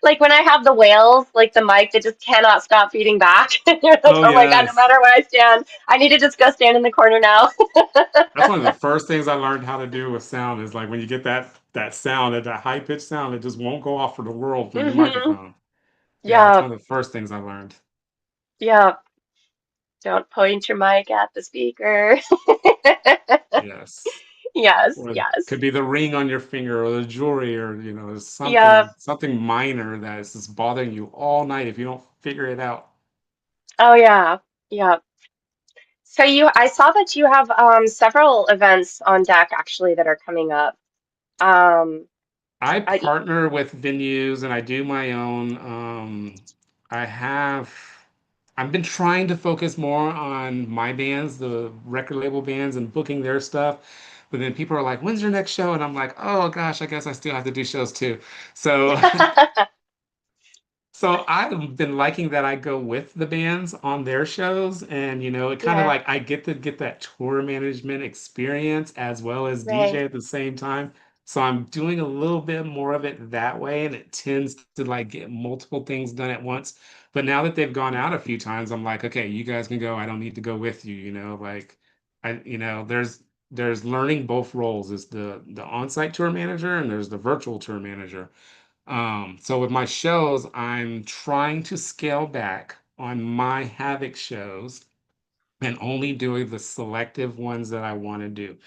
Like when I have the whales, like the mic that just cannot stop feeding back. And you're like, Oh oh my God, no yes, matter where I stand, I need to just go stand in the corner now. that's one of the first things I learned how to do with sound is like when you get that sound, that high pitched sound, it just won't go off for the world from your Hmm. microphone. Yeah, that's Yeah, one of the first things I learned. yeah. Don't point your mic at the speaker. Yes. Yes, Or it could yes. be the ring on your finger or the jewelry or Yeah. something minor that is just bothering you all night if you don't figure it out. Oh yeah. Yeah. So I saw that you have several events on deck actually that are coming up. Um, I I, partner with venues and I do my own. I have I've been trying to focus more on my bands, the record label bands, and booking their stuff. But then people are like, "When's your next show?" And I'm like, "Oh gosh, I guess I still have to do shows too." So So I've been liking that I go with the bands on their shows, and it kind of yeah, like I get to get that tour management experience as well as DJ right. at the same time. So I'm doing a little bit more of it that way, and it tends to like get multiple things done at once. But now that they've gone out a few times, I'm like, okay, you guys can go. I don't need to go with you, like there's there's learning both roles. Is the on-site tour manager and there's the virtual tour manager. So with my shows, I'm trying to scale back on my HaVoK shows and only doing the selective ones that I want to do.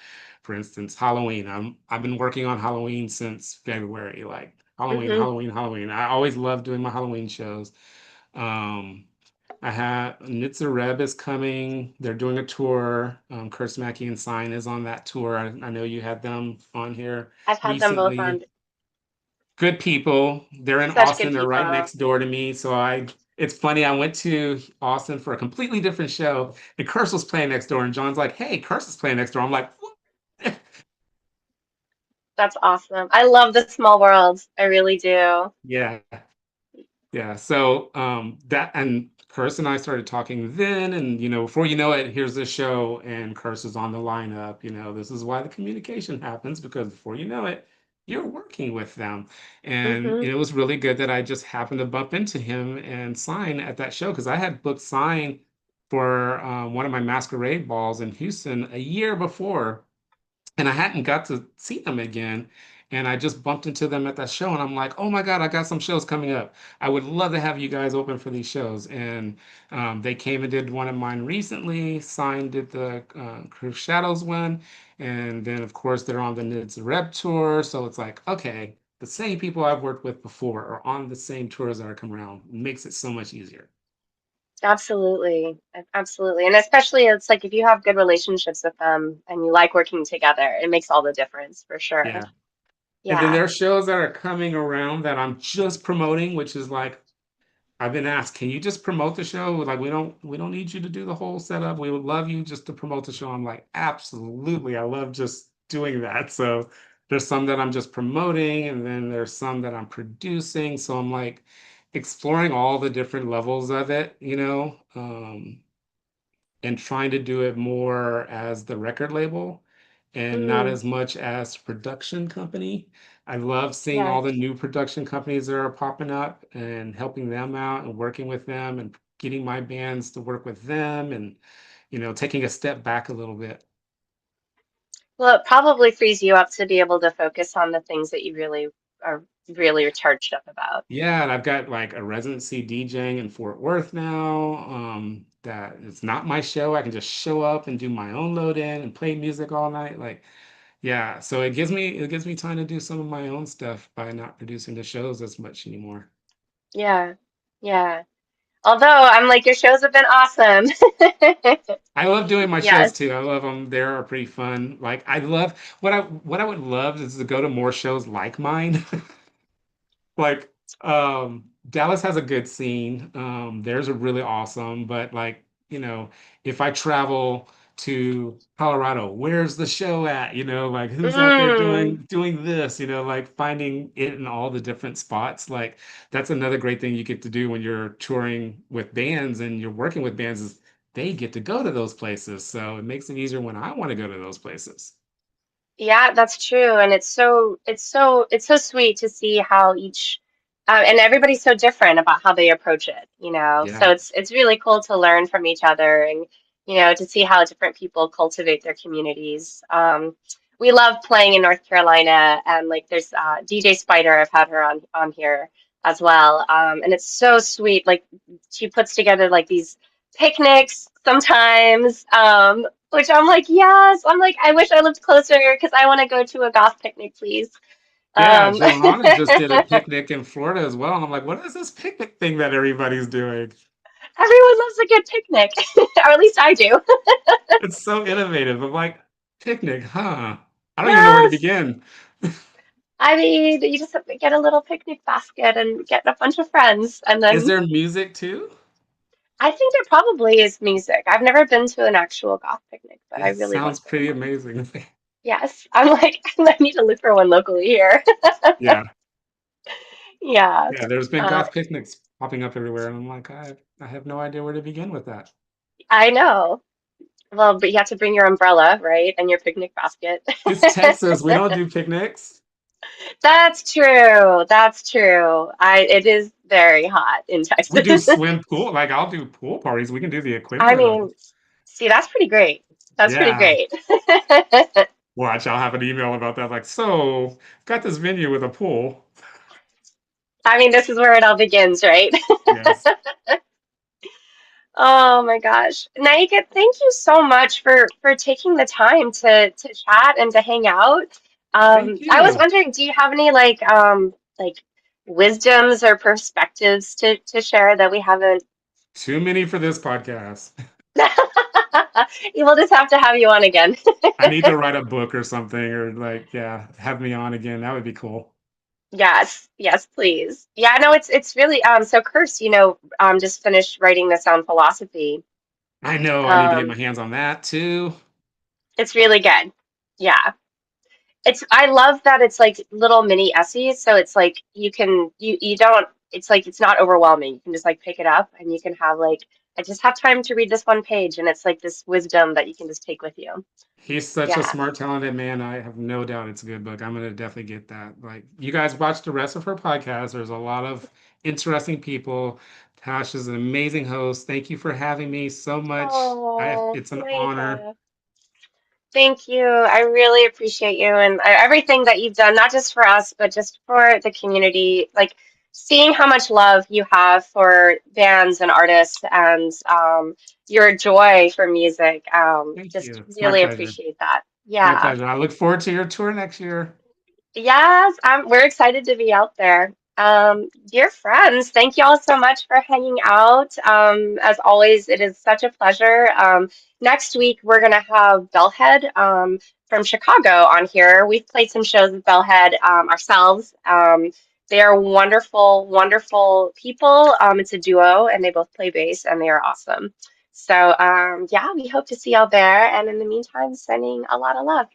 For instance, Halloween. I've been working on Halloween since February, like Halloween, Hmm. Halloween, Halloween. I always love doing my Halloween shows. Um, I have Nitzer Reb is coming. They're doing a tour. Kurtz Mackey and Sign is on that tour. I know you had them on here I've had them both on. recently. Good people. They're in Such good Austin. They're right people. next door to me. It's funny. I went to Austin for a completely different show, and Curse was playing next door. And John's like, "Hey, Curse is playing next door." I'm like, "What?" That's awesome. I love the small world. I really do. Yeah, yeah. So that and Curse and I started talking then, and before you know it, here's this show, and Curse is on the lineup. This is why the communication happens because before you know it, you're working with them, and Hmm. it was really good that I just happened to bump into him and Sign at that show because I had booked Sign for one of my masquerade balls in Houston a year before, and I hadn't got to see them again. And I just bumped into them at that show, and I'm like, "Oh my God, I got some shows coming up. I would love to have you guys open for these shows." And they came and did one of mine recently. Sign did the Curve Shadows one, and then of course they're on the Nids Rep tour. So it's like, okay, the same people I've worked with before are on the same tours that are coming around. Makes it so much easier. Absolutely. Absolutely. And especially it's like if you have good relationships with them and you like working together, it makes all the difference for sure. Yeah. And then Yeah. there are shows that are coming around that I'm just promoting, which is like I've been asked, can you just promote the show? Like we don't need you to do the whole setup. We would love you just to promote the show. I'm like, absolutely. I love just doing that. So there's some that I'm just promoting, and then there's some that I'm producing. So I'm like exploring all the different levels of it, and trying to do it more as the record label and not Mm, as much as production company. I love seeing all yes. the new production companies that are popping up and helping them out and working with them and getting my bands to work with them and taking a step back a little bit. Well, it probably frees you up to be able to focus on the things that you really are really charged up about. Yeah, and I've got like a residency DJing in Fort Worth now. That it's not my show. I can just show up and do my own load in and play music all night. Like, yeah, so it gives me time to do some of my own stuff by not producing the shows as much anymore. Yeah. Yeah. Although I'm like, your shows have been awesome. I love doing my shows Yes. too. I love them. They're pretty fun. Like I love what I would love is to go to more shows like mine. Like Dallas has a good scene. Theirs are really awesome, but like, if I travel to Colorado, where's the show at? Like who's out there Mm. doing this? Like finding it in all the different spots. Like that's another great thing you get to do when you're touring with bands and you're working with bands is they get to go to those places. So it makes it easier when I want to go to those places. Yeah, that's true. And it's so sweet to see how each and everybody's so different about how they approach it, you know. So Yeah. it's really cool to learn from each other and to see how different people cultivate their communities. We love playing in North Carolina and like there's DJ Spider, I've had her on here as well. And it's so sweet. Like she puts together like these picnics sometimes. Which I'm like, yes. I'm like, I wish I lived closer because I want to go to a goth picnic, please. Yeah, Um, Johanna just did a picnic in Florida as well. And I'm like, what is this picnic thing that everybody's doing? everyone loves a good picnic, or at least I do. It's so innovative. I'm like, picnic, huh? I don't even know where to Yes. begin. I mean, you just have to get a little picnic basket and get a bunch of friends, and Is then there music too? I think there probably is music. I've never been to an actual goth picnic, but I It really want sounds to go to pretty one. amazing. Yes, I'm like, I need to look for one locally here. Yeah. Yeah, Yeah, there's been uh, goth picnics popping up everywhere, and I'm like, I have no idea where to begin with that. I know. Well, but you have to bring your umbrella, right? And your picnic basket. It's Texas. We don't do picnics. That's true. That's true. It is very hot in We do Texas. swim pool. Like I'll do pool parties. We can do the I equivalent of mean, see, that's pretty great. That's pretty Yeah. great. Watch, I'll have an email about that. Like, so got this venue with a pool. I mean, this is where it all begins, right? Yes. Oh my gosh. Naika, thank you so much for taking the time to chat and to hang out. Thank I was you. wondering, do you have any like wisdoms or perspectives to share that we haven't? Too many for this podcast. We'll just have to have you on again. I need to write a book or something, or like, yeah, have me on again. That would be cool. Yes, yes, please. Yeah, no, it's really so Curse, just finished writing this on philosophy. I know I need to get my Um, hands on that too. it's really good. Yeah. I love that it's like little mini essays, so it's like you don't it's like it's not overwhelming. You can just like pick it up and you can have like I just have time to read this one page and it's like this wisdom that you can just take with you. He's such a Yeah. smart, talented man. I have no doubt it's a good book. I'm gonna definitely get that. Like, you guys watch the rest of her podcast. There's a lot of interesting people. Tash is an amazing host. Thank you for having me so much. Oh, It's an honor. Nika. Thank you. I really appreciate you and everything that you've done, not just for us, but just for the community. Like seeing how much love you have for bands and artists and your joy for music. Thank Just you. It's my really pleasure. appreciate that. My Yeah. pleasure. I look forward to your tour next year. Yes, we're excited to be out there. Dear friends, thank you all so much for hanging out. As always, it is such a pleasure. Next week, we're going to have Bellhead from Chicago on here. We've played some shows with Bellhead ourselves. They are wonderful, wonderful people. It's a duo, and they both play bass, and they are awesome. So, yeah, we hope to see y'all there. And in the meantime, sending a lot of love.